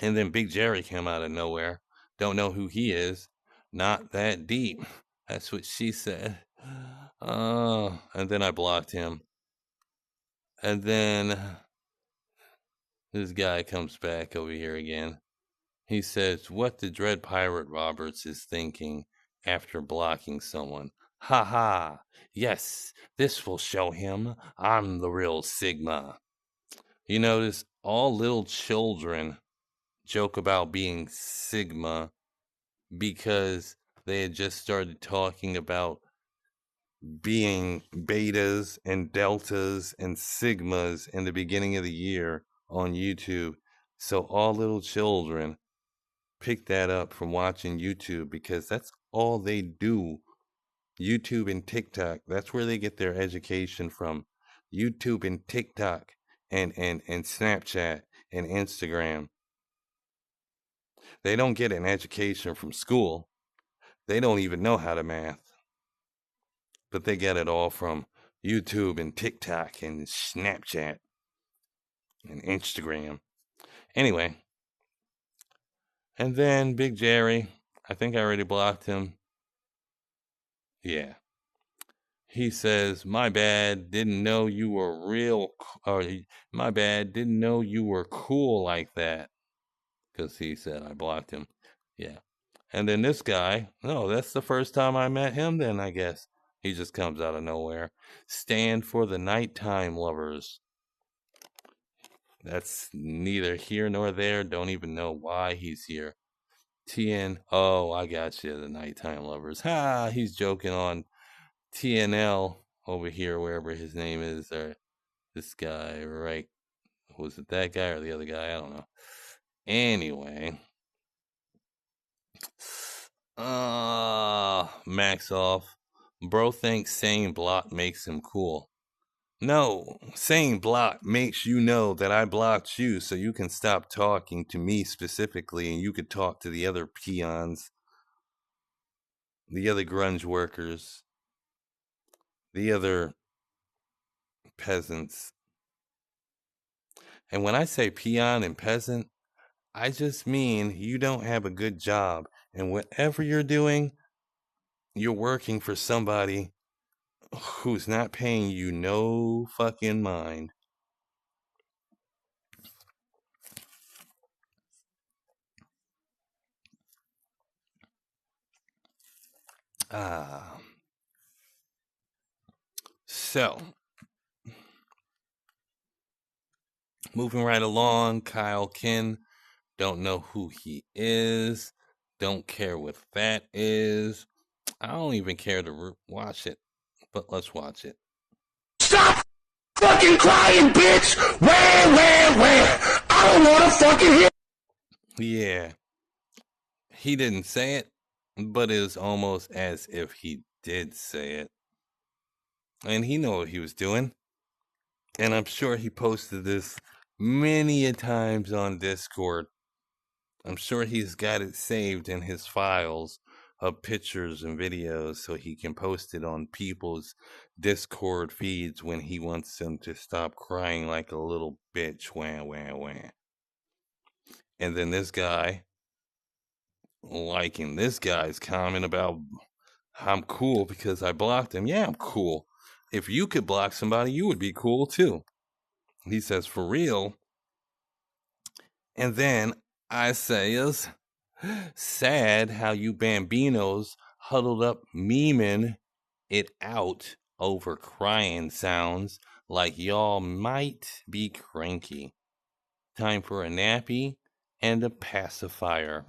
And then Big Jerry came out of nowhere. Don't know who he is. Not that deep. That's what she said. And then I blocked him. And then this guy comes back over here again. He says, what the Dread Pirate Roberts is thinking after blocking someone. Ha ha. Yes, this will show him I'm the real Sigma. You notice all little children joke about being Sigma because they had just started talking about being betas and deltas and sigmas in the beginning of the year on YouTube. So all little children pick that up from watching YouTube because that's all they do. YouTube and TikTok, that's where they get their education from. YouTube and TikTok and Snapchat and Instagram. They don't get an education from school. They don't even know how to math. But they get it all from YouTube and TikTok and Snapchat and Instagram. Anyway, and then Big Jerry, I think I already blocked him. Yeah. He says, my bad, didn't know you were real, or my bad, didn't know you were cool like that. Because he said I blocked him. Yeah. And then this guy, no, that's the first time I met him then, I guess. He just comes out of nowhere. Stand for the nighttime lovers. That's neither here nor there. Don't even know why he's here. TN, oh, I got you, the nighttime lovers. Ha, he's joking on TNL over here, wherever his name is, or this guy, right? Was it that guy or the other guy? I don't know. Anyway. Max off. Bro thinks saying block makes him cool. No, saying block makes you know that I blocked you so you can stop talking to me specifically and you could talk to the other peons, the other grunge workers, the other peasants. And when I say peon and peasant, I just mean you don't have a good job. And whatever you're doing, you're working for somebody who's not paying you no fucking mind. So, moving right along, Kyle Kin. Don't know who he is. Don't care what that is. I don't even care to watch it, but let's watch it. Stop fucking crying, bitch! Where? I don't want to fucking hear. Yeah. He didn't say it, but it was almost as if he did say it. And he knew what he was doing. And I'm sure he posted this many a times on Discord. I'm sure he's got it saved in his files of pictures and videos so he can post it on people's Discord feeds when he wants them to stop crying like a little bitch. Wah. And then this guy, liking this guy's comment about I'm cool because I blocked him. Yeah, I'm cool. If you could block somebody, you would be cool too. He says, for real. And then I says, sad how you bambinos huddled up memeing it out over crying sounds like y'all might be cranky. Time for a nappy and a pacifier.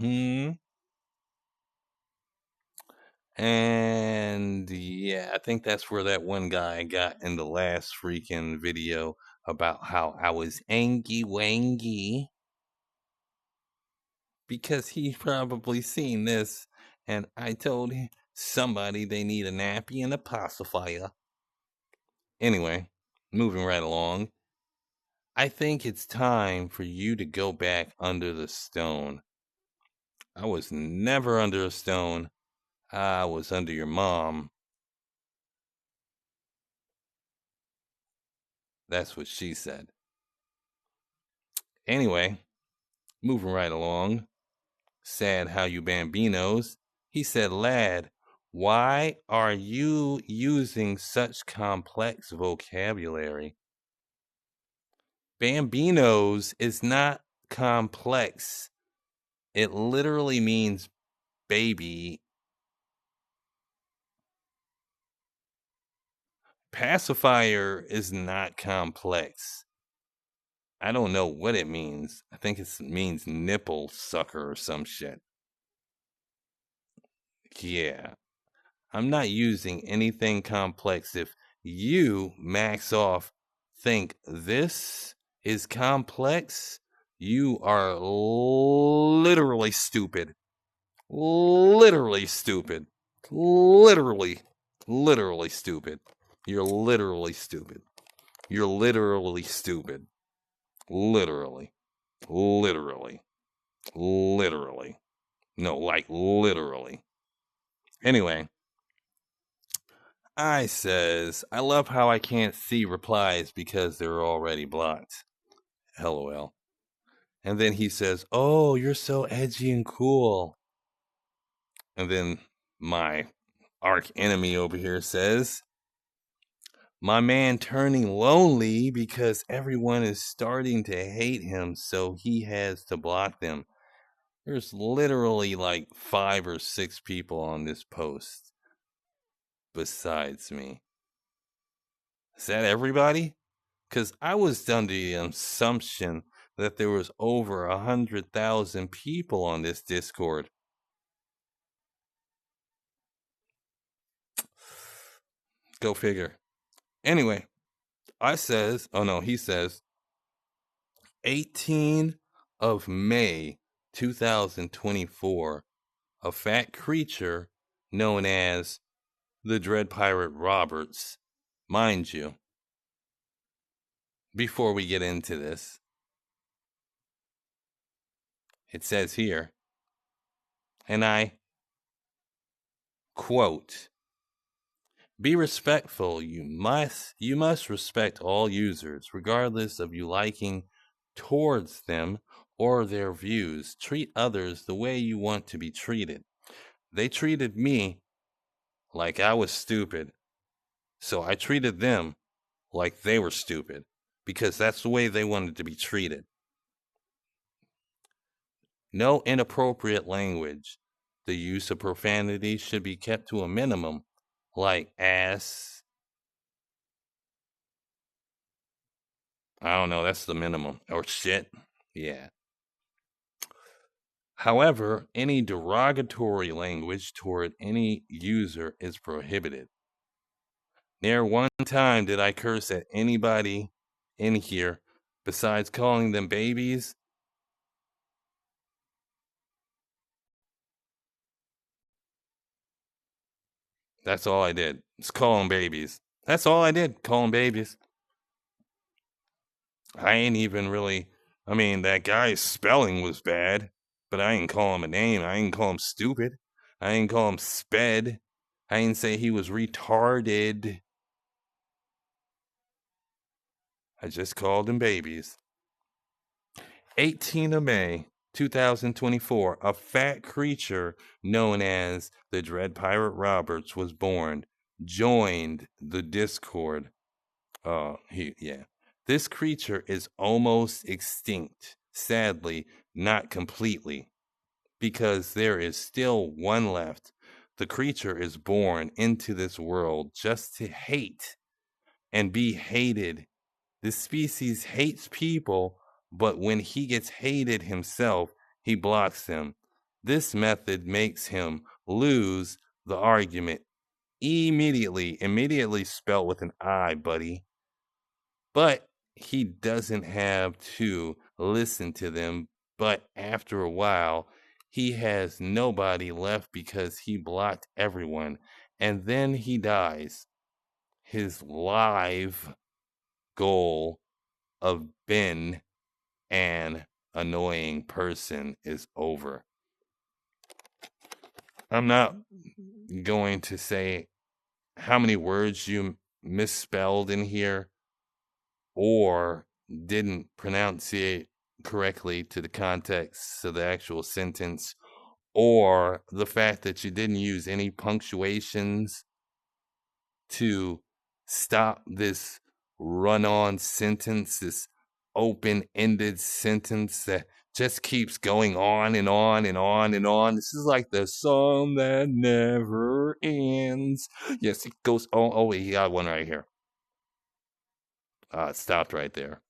And yeah, I think that's where that one guy got in the last freaking video about how I was angy wangy. Because he's probably seen this and I told somebody they need a nappy and a pacifier. Anyway, moving right along. I think it's time for you to go back under the stone. I was never under a stone. I was under your mom. That's what she said. Anyway, moving right along. Sad how you bambinos. He said, lad, why are you using such complex vocabulary? Bambinos is not complex. It literally means baby. Pacifier is not complex. I don't know what it means. I think it means nipple sucker or some shit. Yeah. I'm not using anything complex. If you, Max Off, think this is complex, you are literally stupid. Literally stupid. Literally stupid. You're literally stupid. You're literally stupid. Literally. Literally. Literally. No, like literally. Anyway, I says, I love how I can't see replies because they're already blocked. LOL. And then he says, oh, you're so edgy and cool. And then my arch enemy over here says, my man turning lonely because everyone is starting to hate him, so he has to block them. There's literally like 5 or 6 people on this post besides me. Is that everybody? Because I was under the assumption that there was over 100,000 people on this Discord. Go figure. Anyway, he says, 18 of May 2024, a fat creature known as the Dread Pirate Roberts. Mind you, before we get into this, it says here, and I quote, be respectful. You must respect all users, regardless of you liking towards them or their views. Treat others the way you want to be treated. They treated me like I was stupid, so I treated them like they were stupid, because that's the way they wanted to be treated. No inappropriate language. The use of profanity should be kept to a minimum, like ass. I don't know, that's the minimum. Or shit. Yeah. However, any derogatory language toward any user is prohibited. Ne'er one time did I curse at anybody in here besides calling them babies. That's all I did. Just call them babies. That's all I did. Call them babies. I ain't even really. I mean, that guy's spelling was bad, but I ain't call him a name. I ain't call him stupid. I ain't call him sped. I ain't say he was retarded. I just called them babies. 18 of May 2024, a fat creature known as the Dread Pirate Roberts was born, joined the Discord. This creature is almost extinct. Sadly, not completely, because there is still one left. The creature is born into this world just to hate and be hated. This species hates people, but when he gets hated himself, he blocks them. This method makes him lose the argument immediately spelled with an I, buddy. But he doesn't have to listen to them, but after a while, he has nobody left because he blocked everyone. And then he dies. His live goal of Ben, an annoying person, is over. I'm not going to say how many words you misspelled in here or didn't pronunciate correctly to the context of the actual sentence, or the fact that you didn't use any punctuations to stop this run-on sentence, this open-ended sentence that just keeps going on and on and on and on. This is like the song that never ends. Yes, it goes on. Oh, wait, he got one right here. It stopped right there.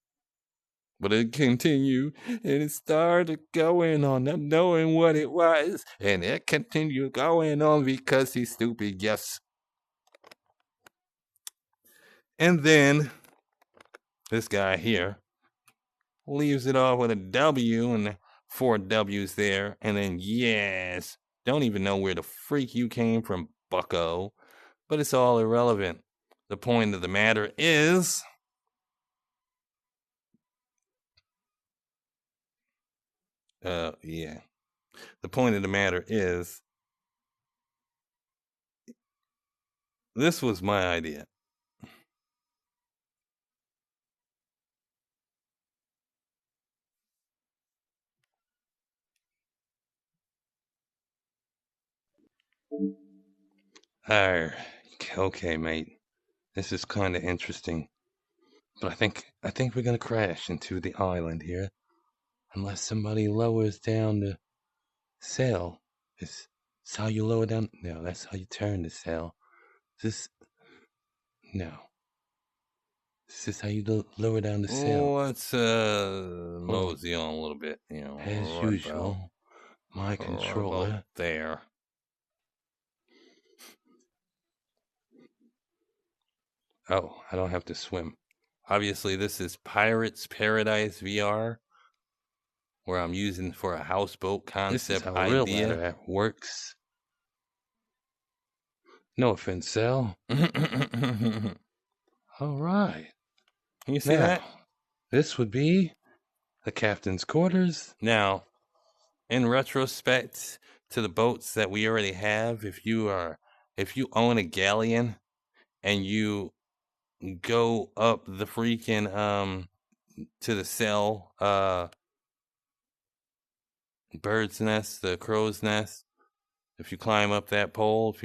But it continued, and it started going on, not knowing what it was, and it continued going on because he's stupid, yes. And then this guy here leaves it off with a W and 4 W's there, and then yes, don't even know where the freak you came from, bucko. But it's all irrelevant. The point of the matter is, yeah. The point of the matter is, this was my idea. Okay, mate. This is kind of interesting, but I think we're gonna crash into the island here, unless somebody lowers down the sail. Is this how you lower down? No, that's how you turn the sail. This no. This is how you lower down the sail. Let's mosey on a little bit, As right usual, my controller. There. Oh, I don't have to swim. Obviously, this is Pirates Paradise VR, where I'm using for a houseboat concept This is how idea. real ladder app works. No offense, Sal. All right. Can you see that? This would be the captain's quarters. Now, in retrospect to the boats that we already have, if you own a galleon and you go up the freaking to the cell bird's nest, the crow's nest, if you climb up that pole,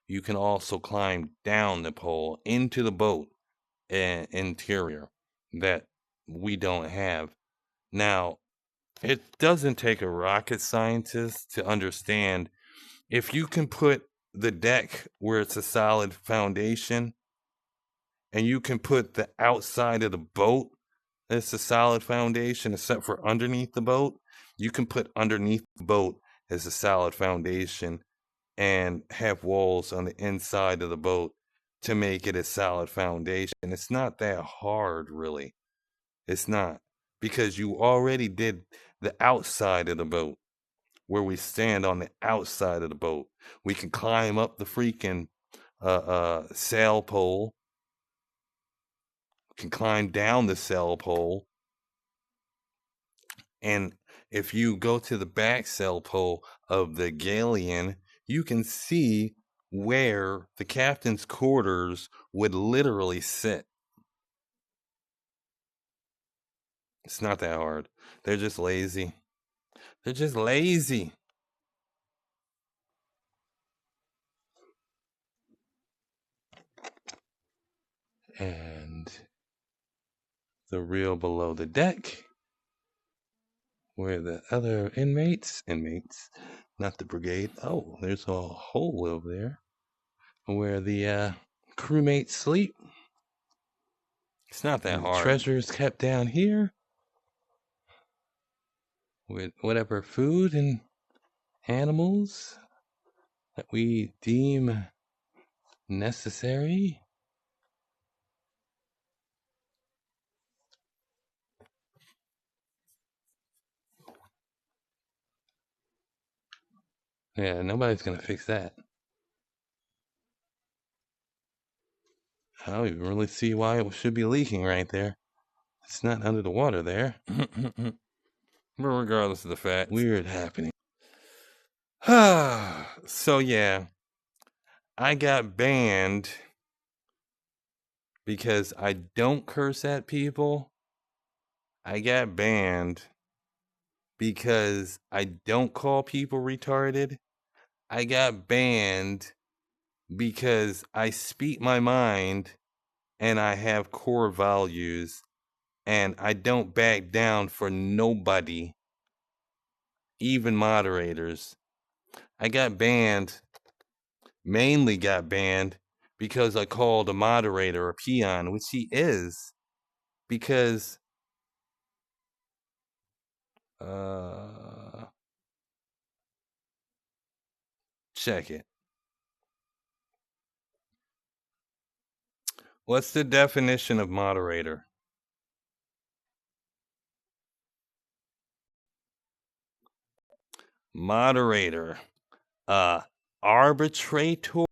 you can also climb down the pole into the boat and interior that we don't have. Now, it doesn't take a rocket scientist to understand if you can put the deck where it's a solid foundation and you can put the outside of the boat it's a solid foundation except for underneath the boat, you can put underneath the boat as a solid foundation and have walls on the inside of the boat to make it a solid foundation. It's not that hard, really. It's not, because you already did the outside of the boat where we stand on the outside of the boat. We can climb up the freaking sail pole, can climb down the sail pole, and if you go to the back sail pole of the galleon, you can see where the captain's quarters would literally sit. It's not that hard. They're just lazy. They're just lazy. And the reel below the deck, where the other inmates, not the brigade. Oh, there's a hole over there where the crewmates sleep. It's not that hard. Treasure is kept down here with whatever food and animals that we deem necessary. Yeah, nobody's gonna fix that. I don't even really see why it should be leaking right there. It's not under the water there. But regardless of the fact, Weird happening. So yeah, I got banned because I don't curse at people. I got banned because I don't call people retarded. I got banned because I speak my mind and I have core values and I don't back down for nobody, even moderators. I got banned, mainly got banned because I called a moderator a peon, which he is, because check it. What's the definition of moderator? Moderator, arbitrator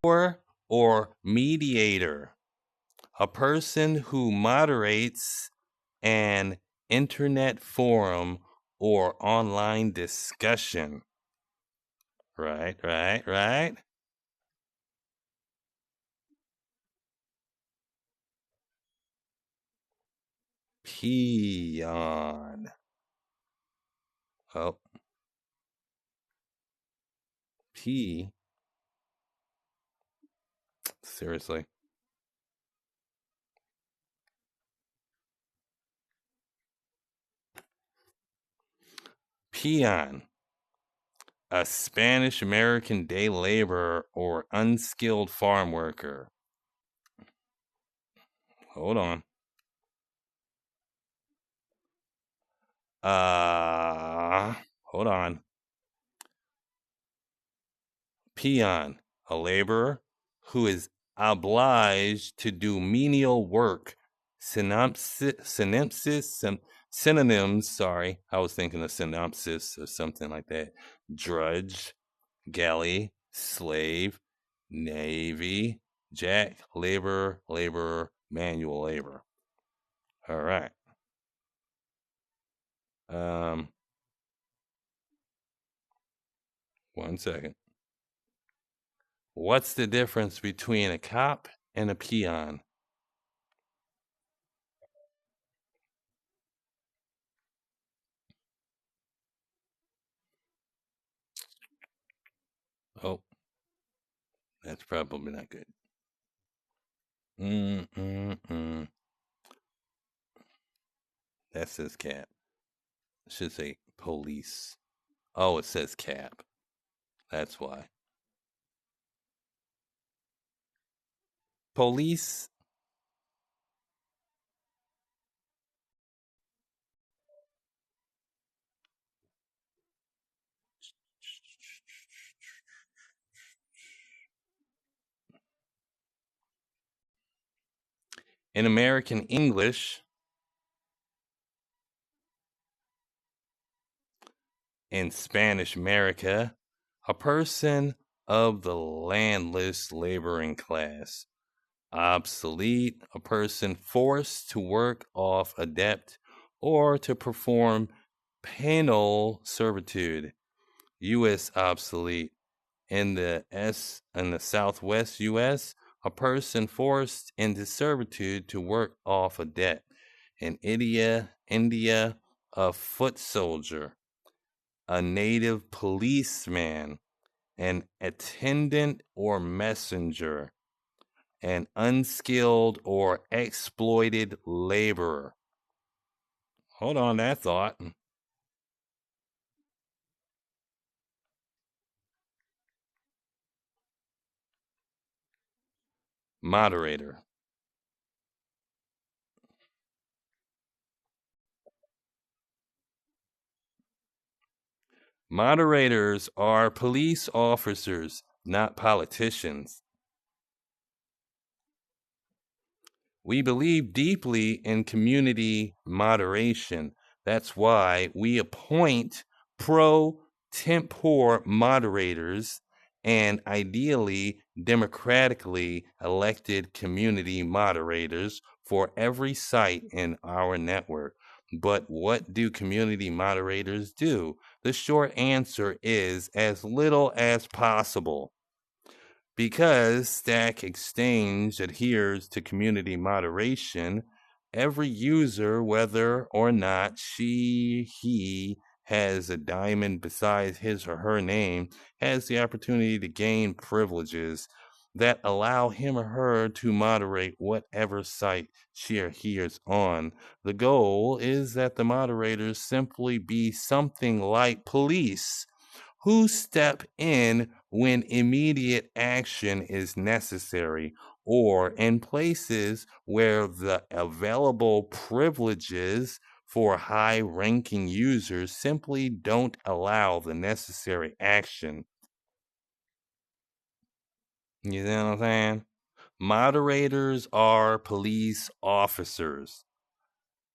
or mediator, a person who moderates an internet forum or online discussion. Right. Peon. Oh. P. Seriously. Peon. A Spanish American day laborer or unskilled farm worker. Hold on. Hold on. Peon, a laborer who is obliged to do menial work. Synonyms, sorry. I was thinking of synopsis or something like that. Drudge, galley, slave, navy, jack, laborer, manual labor. All right. One second. What's the difference between a cop and a peon? Oh, that's probably not good. That says cap. It should say police. Oh, it says cap. That's why. Police. In American English, in Spanish America, a person of the landless laboring class. Obsolete, a person forced to work off a debt or to perform penal servitude. U.S. obsolete. In the Southwest U.S., a person forced into servitude to work off a debt. In India, a foot soldier, a native policeman, an attendant or messenger, an unskilled or exploited laborer. Hold on that thought. Moderator. Moderators are police officers, not politicians. We believe deeply in community moderation. That's why we appoint pro tempore moderators and ideally democratically elected community moderators for every site in our network. But what do community moderators do? The short answer is as little as possible. Because Stack Exchange adheres to community moderation, every user, whether or not he has a diamond beside his or her name, has the opportunity to gain privileges that allow him or her to moderate whatever site she or he is on. The goal is that the moderators simply be something like police who step in when immediate action is necessary, or in places where the available privileges for high-ranking users simply don't allow the necessary action. You know what I'm saying? Moderators are police officers.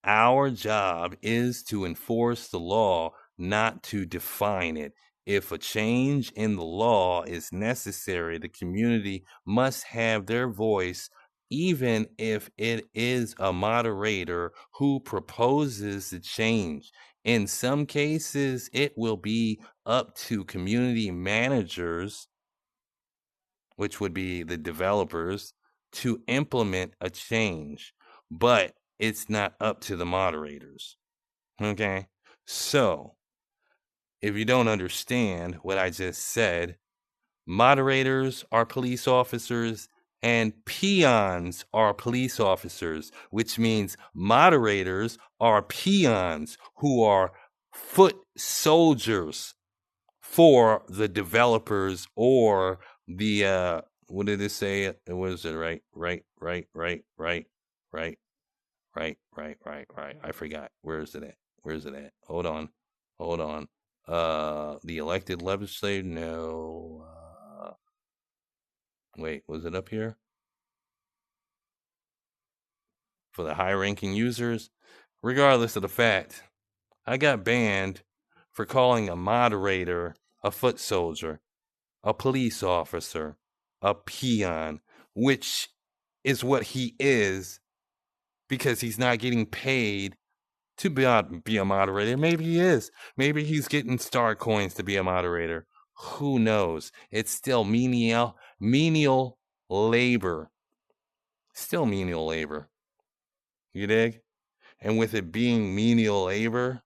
Our job is to enforce the law, not to define it. If a change in the law is necessary, the community must have their voice, even if it is a moderator who proposes the change. In some cases, it will be up to community managers, which would be the developers, to implement a change, but it's not up to the moderators. Okay? So, if you don't understand what I just said, moderators are police officers and peons are police officers, which means moderators are peons who are foot soldiers for the developers or the what did it say? What is it? Right. I forgot. Where is it at? Hold on. The elected legislature? No. Wait, was it up here? For the high-ranking users? Regardless of the fact, I got banned for calling a moderator a foot soldier, a police officer, a peon, which is what he is because he's not getting paid to be a moderator. Maybe he is. Maybe he's getting star coins to be a moderator. Who knows? It's still menial labor. Still menial labor. You dig? And with it being menial labor,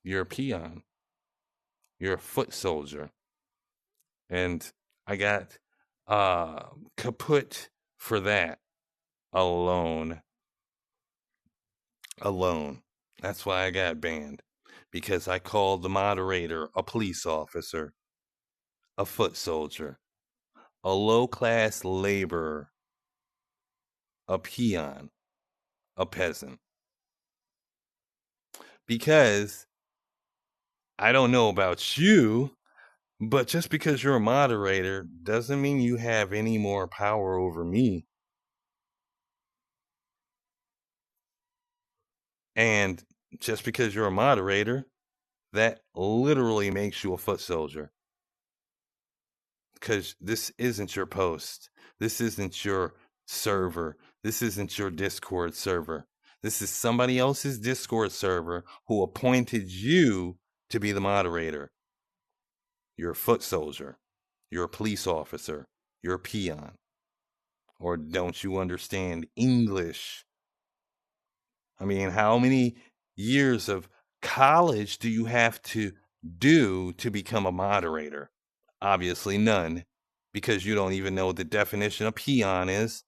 you're a peon. You're a foot soldier. And I got kaput for that alone. That's why I got banned. Because I called the moderator a police officer, a foot soldier, a low-class laborer, a peon, a peasant. Because I don't know about you, but just because you're a moderator doesn't mean you have any more power over me. And just because you're a moderator, that literally makes you a foot soldier. Because this isn't your post. This isn't your server. This isn't your Discord server. This is somebody else's Discord server who appointed you to be the moderator. You're a foot soldier. You're a police officer. You're a peon. Or don't you understand English? I mean, how many years of college do you have to do to become a moderator? Obviously none, because you don't even know what the definition of peon is.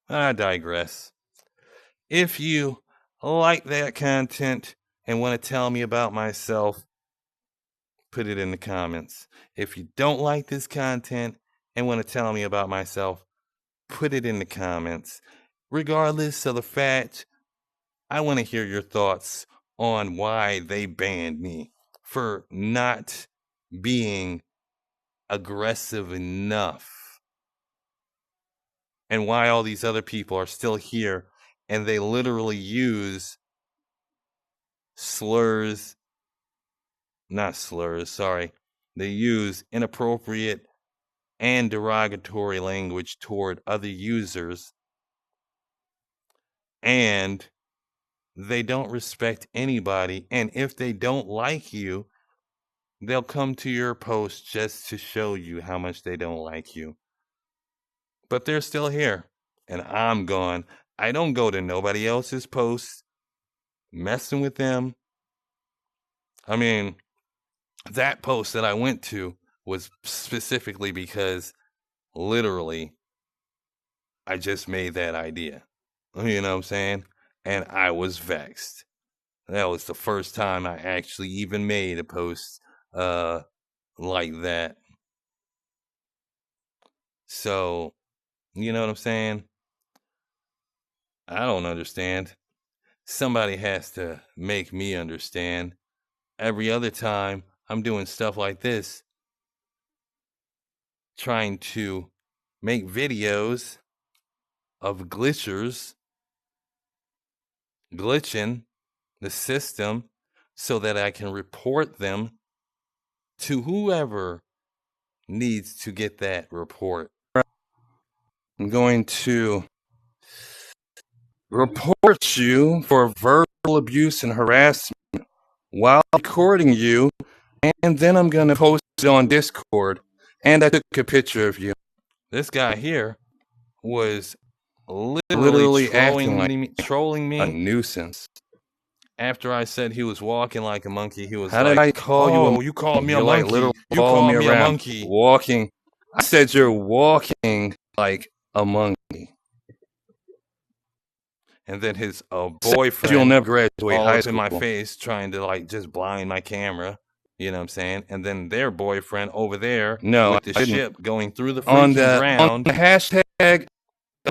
I digress. If you like that content and want to tell me about myself, put it in the comments. If you don't like this content and want to tell me about myself, put it in the comments. Regardless of the fact, I want to hear your thoughts on why they banned me for not being aggressive enough, and why all these other people are still here and they literally use They use inappropriate and derogatory language toward other users, and they don't respect anybody. And if they don't like you, they'll come to your post just to show you how much they don't like you. But they're still here, and I'm gone. I don't go to nobody else's posts messing with them. I mean, that post that I went to was specifically because literally I just made that idea. You know what I'm saying? And I was vexed. That was the first time I actually even made a post like that. So, you know what I'm saying? I don't understand. Somebody has to make me understand. Every other time I'm doing stuff like this, trying to make videos of glitching the system so that I can report them to whoever needs to get that report. I'm going to report you for verbal abuse and harassment while recording you, and then I'm going to post it on Discord. And I took a picture of you. This guy here was literally trolling me. A nuisance. After I said he was walking like a monkey, he was How like, did I call you "Oh, you called me a monkey. Like, literally you called me a monkey. Walking. I said you're walking like a monkey." And then his boyfriend, you'll never graduate all high up school, in my face, trying to like just blind my camera. You know what I'm saying? And then their boyfriend over there with the ship going through the freaking ground. On the hashtag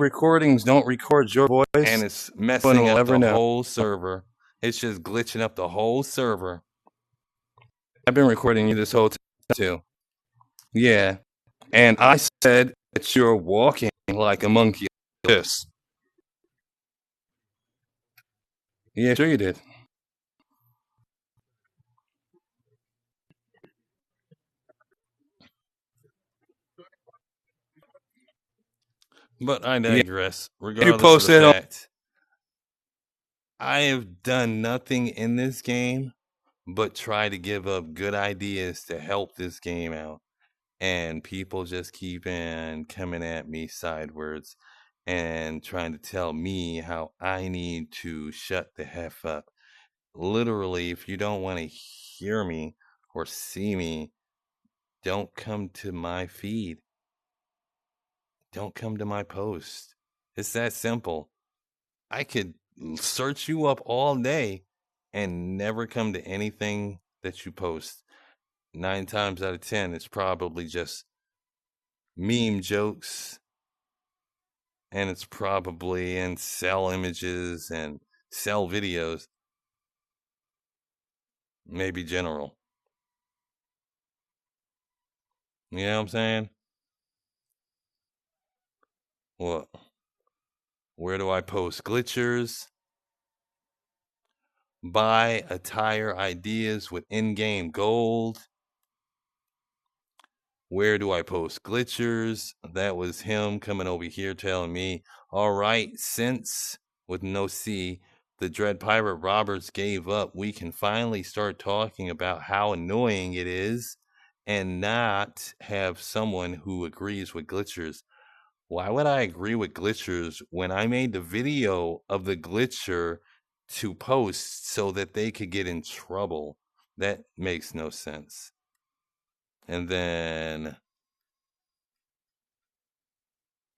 recordings don't record your voice. And it's messing up the whole server. It's just glitching up the whole server. I've been recording you this whole time too. Yeah. And I said that you're walking like a monkey. This. Yeah, sure you did. But I digress. Regardless of the fact, I have done nothing in this game but try to give up good ideas to help this game out. And people just keep on coming at me sideways and trying to tell me how I need to shut the F up. Literally, if you don't want to hear me or see me, don't come to my feed. Don't come to my post. It's that simple. I could search you up all day and never come to anything that you post. 9 times out of 10, it's probably just meme jokes, and it's probably in sell images and sell videos. Maybe general. You know what I'm saying? What? Where do I post? Glitchers. Buy attire ideas with in-game gold. Where do I post? Glitchers. That was him coming over here telling me, all right, since with no C, the Dread Pirate Roberts gave up, we can finally start talking about how annoying it is and not have someone who agrees with glitchers. Why would I agree with glitchers when I made the video of the glitcher to post so that they could get in trouble? That makes no sense. And then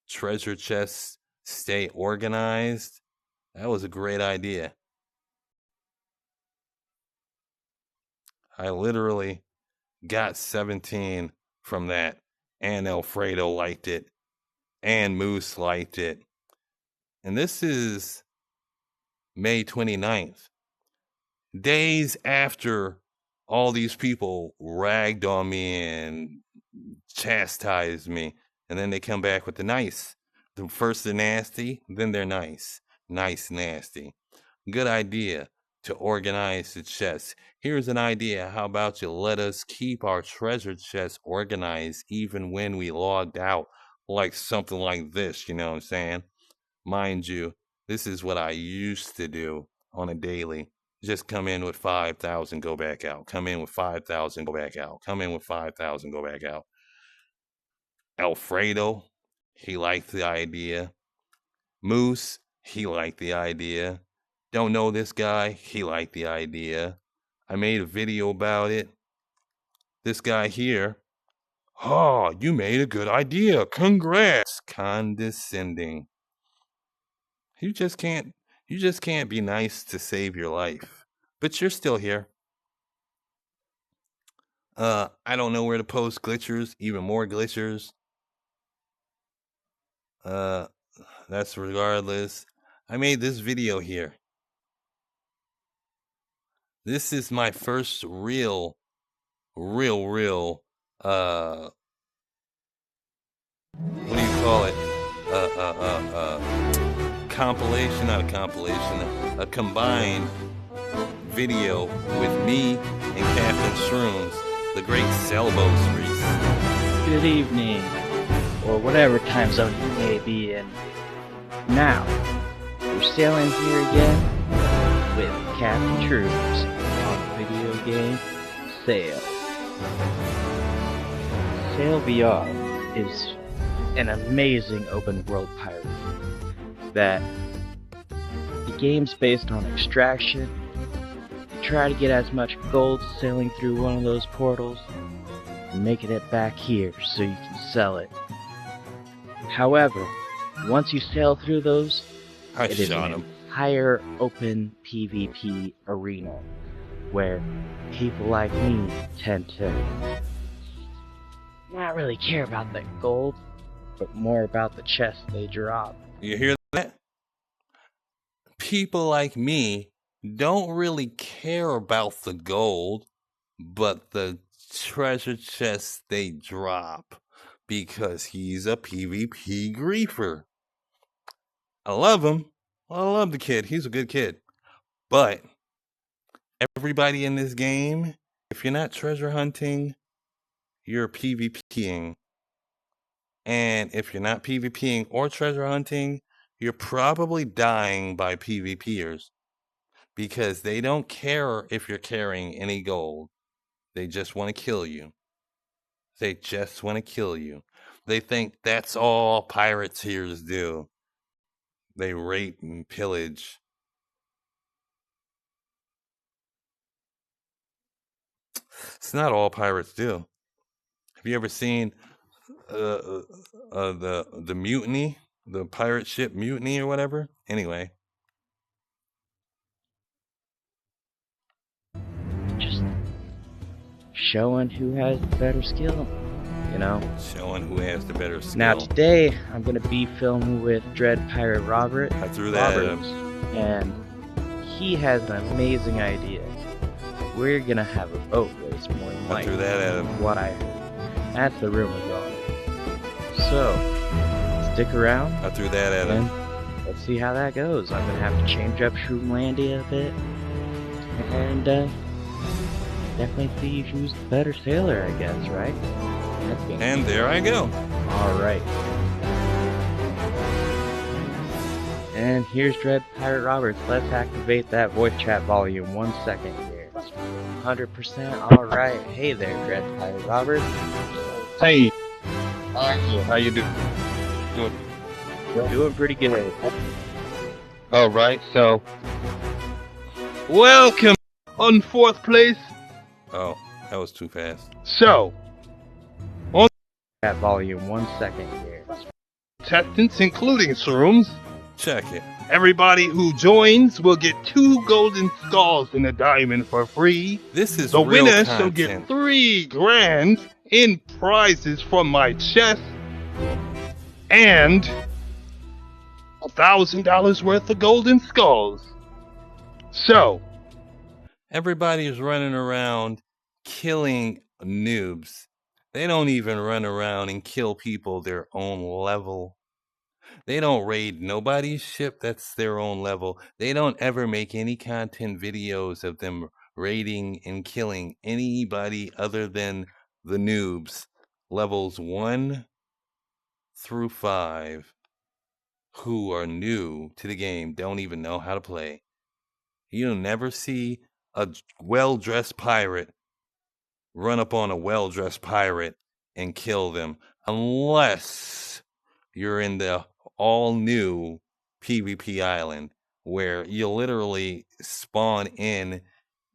treasure chests stay organized. That was a great idea. I literally got 17 from that, and Alfredo liked it, and Moose liked it. And this is May 29th. Days after all these people ragged on me and chastised me, and then they come back with the nice. First they're nasty, then they're nice. Nice, nasty. Good idea. to organize the chest. Here's an idea. How about you let us keep our treasure chest organized even when we logged out? Like something like this, you know what I'm saying? Mind you, this is what I used to do on a daily. Just come in with 5,000, go back out. Come in with 5,000, go back out. Come in with 5,000, go back out. Alfredo, he liked the idea. Moose, he liked the idea. Don't know this guy, he liked the idea. I made a video about it. This guy here, oh, you made a good idea. Congrats. Condescending. You just can't be nice to save your life. But you're still here. I don't know where to post glitchers, even more glitchers. That's regardless. I made this video here. This is my first real what do you call it? Compilation, not a compilation, a combined video with me and Captain Shrooms, the great Selbos Reese. Good evening, or whatever time zone you may be in. Now, we're sailing here again with Captain Shrooms on the video game Sail. Sail VR is an amazing open world pirate game that the game's based on extraction. You try to get as much gold sailing through one of those portals and making it back here so you can sell it. However, once you sail through those, it is an entire open PvP arena where people like me tend to not really care about the gold, but more about the chests they drop. You hear that? People like me don't really care about the gold, but the treasure chests they drop, because he's a PvP griefer. I love him. I love the kid. He's a good kid. But everybody in this game, if you're not treasure hunting, you're PvPing. And if you're not PvPing or treasure hunting, you're probably dying by PvPers, because they don't care if you're carrying any gold. They just want to kill you. They just want to kill you. They think that's all pirateers do. They rape and pillage. It's not all pirates do. Have you ever seen the mutiny, the pirate ship mutiny or whatever? Anyway, Just showing who has the better skill, you know? showing who has the better skill. Now today, I'm going to be filming with Dread Pirate Robert. I threw that at him. And he has an amazing idea. We're going to have a boat race more than I likely. threw that at him. What I heard. That's the rumor going. So, stick around. I threw that at him. And let's see how that goes. I'm going to have to change up Shroomlandia a bit. And definitely see who's the better sailor, I guess, right? And there I go. Alright. And here's Dread Pirate Roberts. Let's activate that voice chat volume 1 second here. 100%. Alright. Hey there, Dread Pirate Roberts. Hey, how you doing? Doing pretty good. All right, so welcome on 4th place. Oh, that was too fast. So, Chat volume 1 second here. contestants, including Shrooms, Check it. everybody who joins will get 2 golden skulls and a diamond for free. This is The real winner shall content. get 3 grand in prizes from my chest and $1,000 worth of golden skulls. So, Everybody's running around killing noobs. They don't even run around and kill people their own level. They don't raid nobody's ship that's their own level. They don't ever make any content videos of them raiding and killing anybody other than the noobs. Levels 1 through 5 who are new to the game, don't even know how to play. You'll never see a well-dressed pirate run up on a well-dressed pirate and kill them unless you're in the all-new PvP island where you literally spawn in,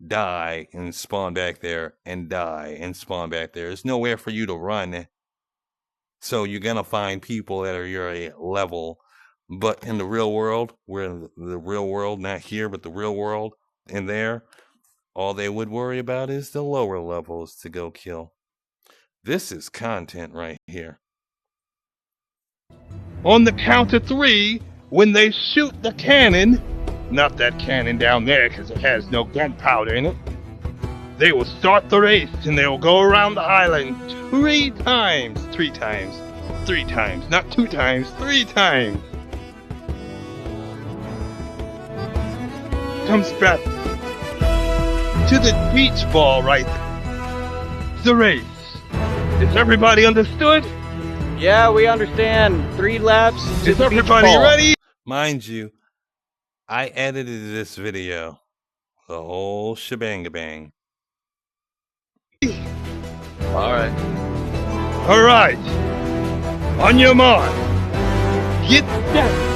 die, and spawn back there, and die, and spawn back there. There's nowhere for you to run. So you're going to find people that are your level. But in the real world, we're in the real world, not here, but the real world, in there, all they would worry about is the lower levels to go kill. This is content right here. On the count of 3, when they shoot the cannon, not that cannon down there because it has no gunpowder in it, they will start the race and they will go around the island 3 times. 3 times. 3 times. Not 2 times, 3 times. Comes back to the beach ball right there. The race. Is everybody understood? Yeah, we understand. 3 laps. to Is the beach everybody ball. ready? Mind you, I edited this video. The whole shebang-a-bang. Alright. Alright. On your mark. Get set.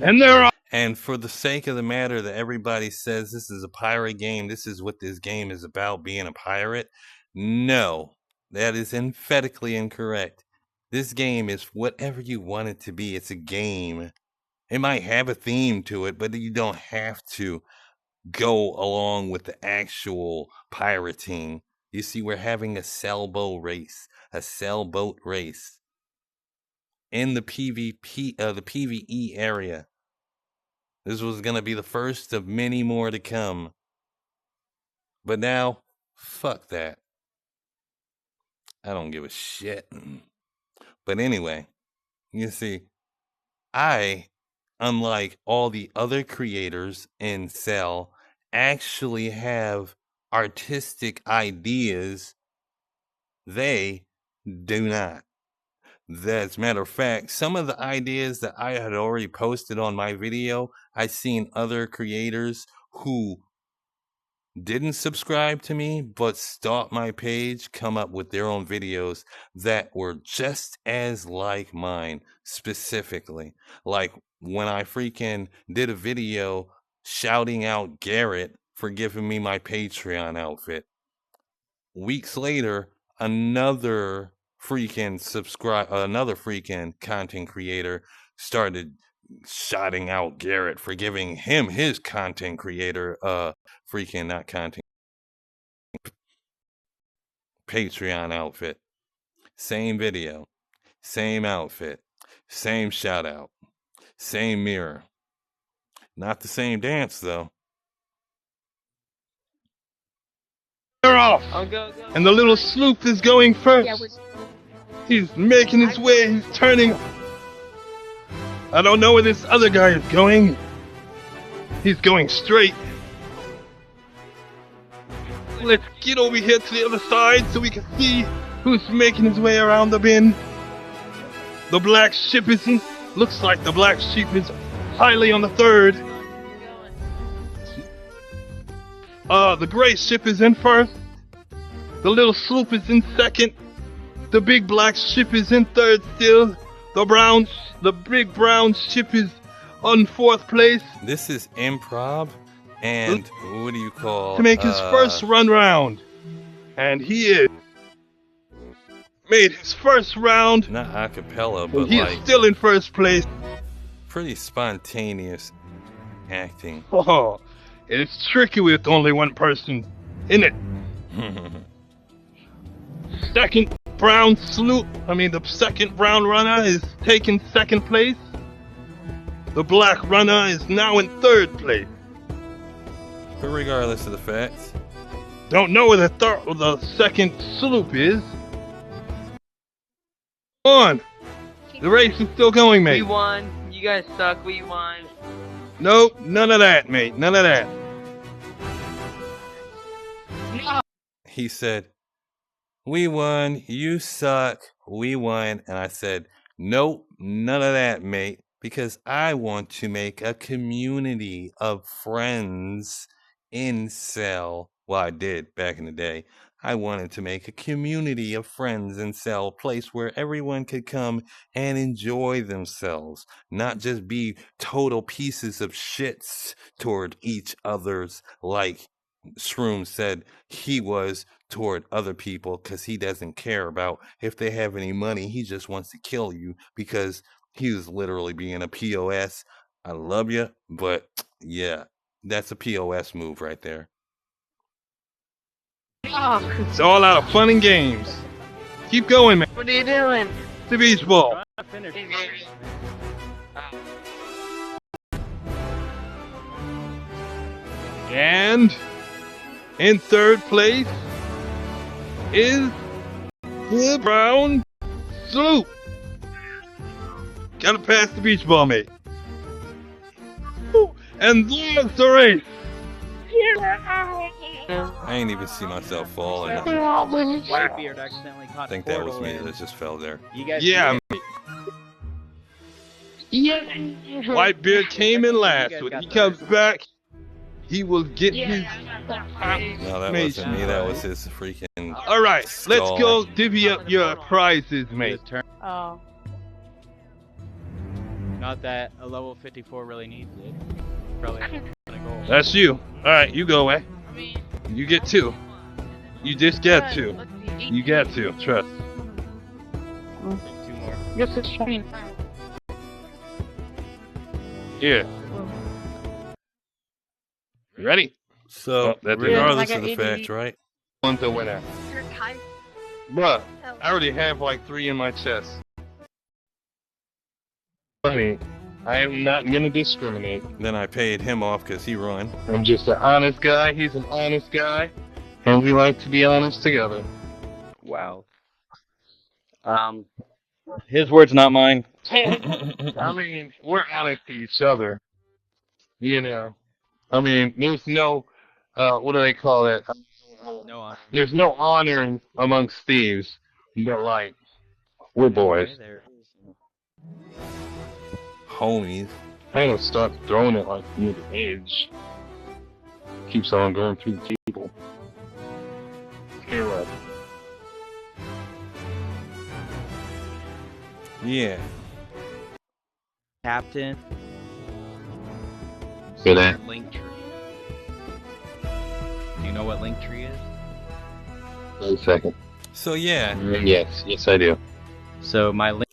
And there are. And for the sake of the matter that everybody says this is a pirate game, this is what this game is about, being a pirate. No, that is emphatically incorrect. This game is whatever you want it to be. It's a game. It might have a theme to it, but you don't have to go along with the actual pirating. You see, we're having a sailboat race. A sailboat race. In the PvP, the PvE area. This was going to be the first of many more to come. But now, fuck that. I don't give a shit. But anyway, you see, I, unlike all the other creators in Cell, actually have artistic ideas. They do not. As a matter of fact, some of the ideas that I had already posted on my video, I seen other creators who didn't subscribe to me but stalked my page come up with their own videos that were just as like mine, specifically. Like when I freaking did a video shouting out Garrett for giving me my Patreon outfit. Weeks later, another freaking content creator started shouting out Garrett for giving him his content creator not content Patreon outfit. Same video, same outfit, same shout out, same mirror. Not the same dance though. They're off. Go. And the little sloop is going first. He's making his way, he's turning. I don't know where this other guy is going. He's going straight. Let's get over here to the other side so we can see who's making his way around the bend. The black ship is in. Looks like the black sheep is highly on the 3rd. The gray ship is in 1st. The little sloop is in 2nd. The big black ship is in 3rd still. The big brown ship is on 4th place. This is improv, and what do you call to make his first run round. And he is made his first round. not a cappella, but He like is still in 1st place. pretty spontaneous acting. Oh, it's tricky with only one person in it. The second brown runner is taking 2nd place. The black runner is now in 3rd place. But regardless of the facts, Don't know where the second sloop is. on. The race is still going, mate. We won. You guys suck. We won. Nope, none of that, mate. None of that. He said, "We won, you suck, we won." And I said, "Nope, none of that, mate, because I want to make a community of friends in Cell." Well, I did back in the day. I wanted to make a community of friends in Cell, a place where everyone could come and enjoy themselves, not just be total pieces of shits toward each other's, like Shroom said he was toward other people, because he doesn't care about if they have any money. He just wants to kill you because he was literally being a POS. I love you, but yeah, that's a POS move right there. It's all out of fun and games. Keep going, man. What are you doing? The beach ball. And in third place is the Brown Sloop. Gotta pass the beach ball, mate. And there's the race. I ain't even see myself fall, and Whitebeard accidentally caught I think the that was portal me in. that just fell there. You guys Yeah, did mate. Whitebeard came in last. When he comes back, he will get his. No, that wasn't me. That was his freaking. All right, let's Skull. go divvy up your prizes, mate. his turn. Oh. Not that a level 54 really needs it. Probably gonna go. That's you. All right, you go away. I mean, You get two. You just get two. let's see, You get two. Trust. 2 more. Yes, it's shiny. Here. You ready? So, Oh, that's it. regardless Yeah, of the I got fact, 80. right? One's a winner. Your time. Bruh, I already have like 3 in my chest. Funny, I am not gonna discriminate. Then I paid him off because he run. I'm just an honest guy. He's an honest guy, and we like to be honest together. Wow. His words, not mine. I mean, we're honest to each other. You know, I mean, there's no, what do they call that? No honor. There's no honor amongst thieves, but like, we're boys. Okay, there. Homies. I don't start throwing it like near the edge. Keeps on going through the table. Here, what? Yeah. Captain. Say that. Linktree. Do you know what Linktree is? Wait a second. So, yeah. Yes, I do. So my link.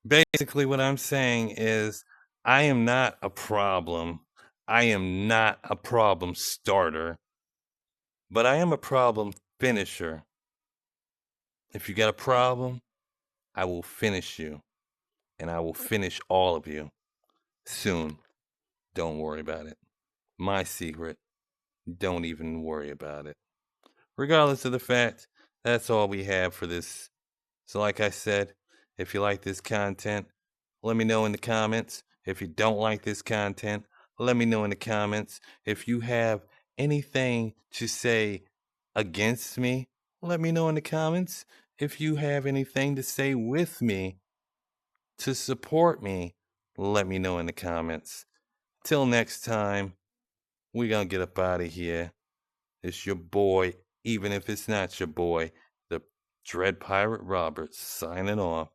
Basically, what I'm saying is, I am not a problem. I am not a problem starter. But I am a problem finisher. If you got a problem, I will finish you. And I will finish all of you. Soon. Don't worry about it. My secret. Don't even worry about it. Regardless of the fact, that's all we have for this. So like I said, if you like this content, let me know in the comments. If you don't like this content, let me know in the comments. If you have anything to say against me, let me know in the comments. If you have anything to say with me to support me, let me know in the comments. Till next time, we're going to get up out of here. It's your boy, even if it's not your boy, the Dread Pirate Roberts, signing off.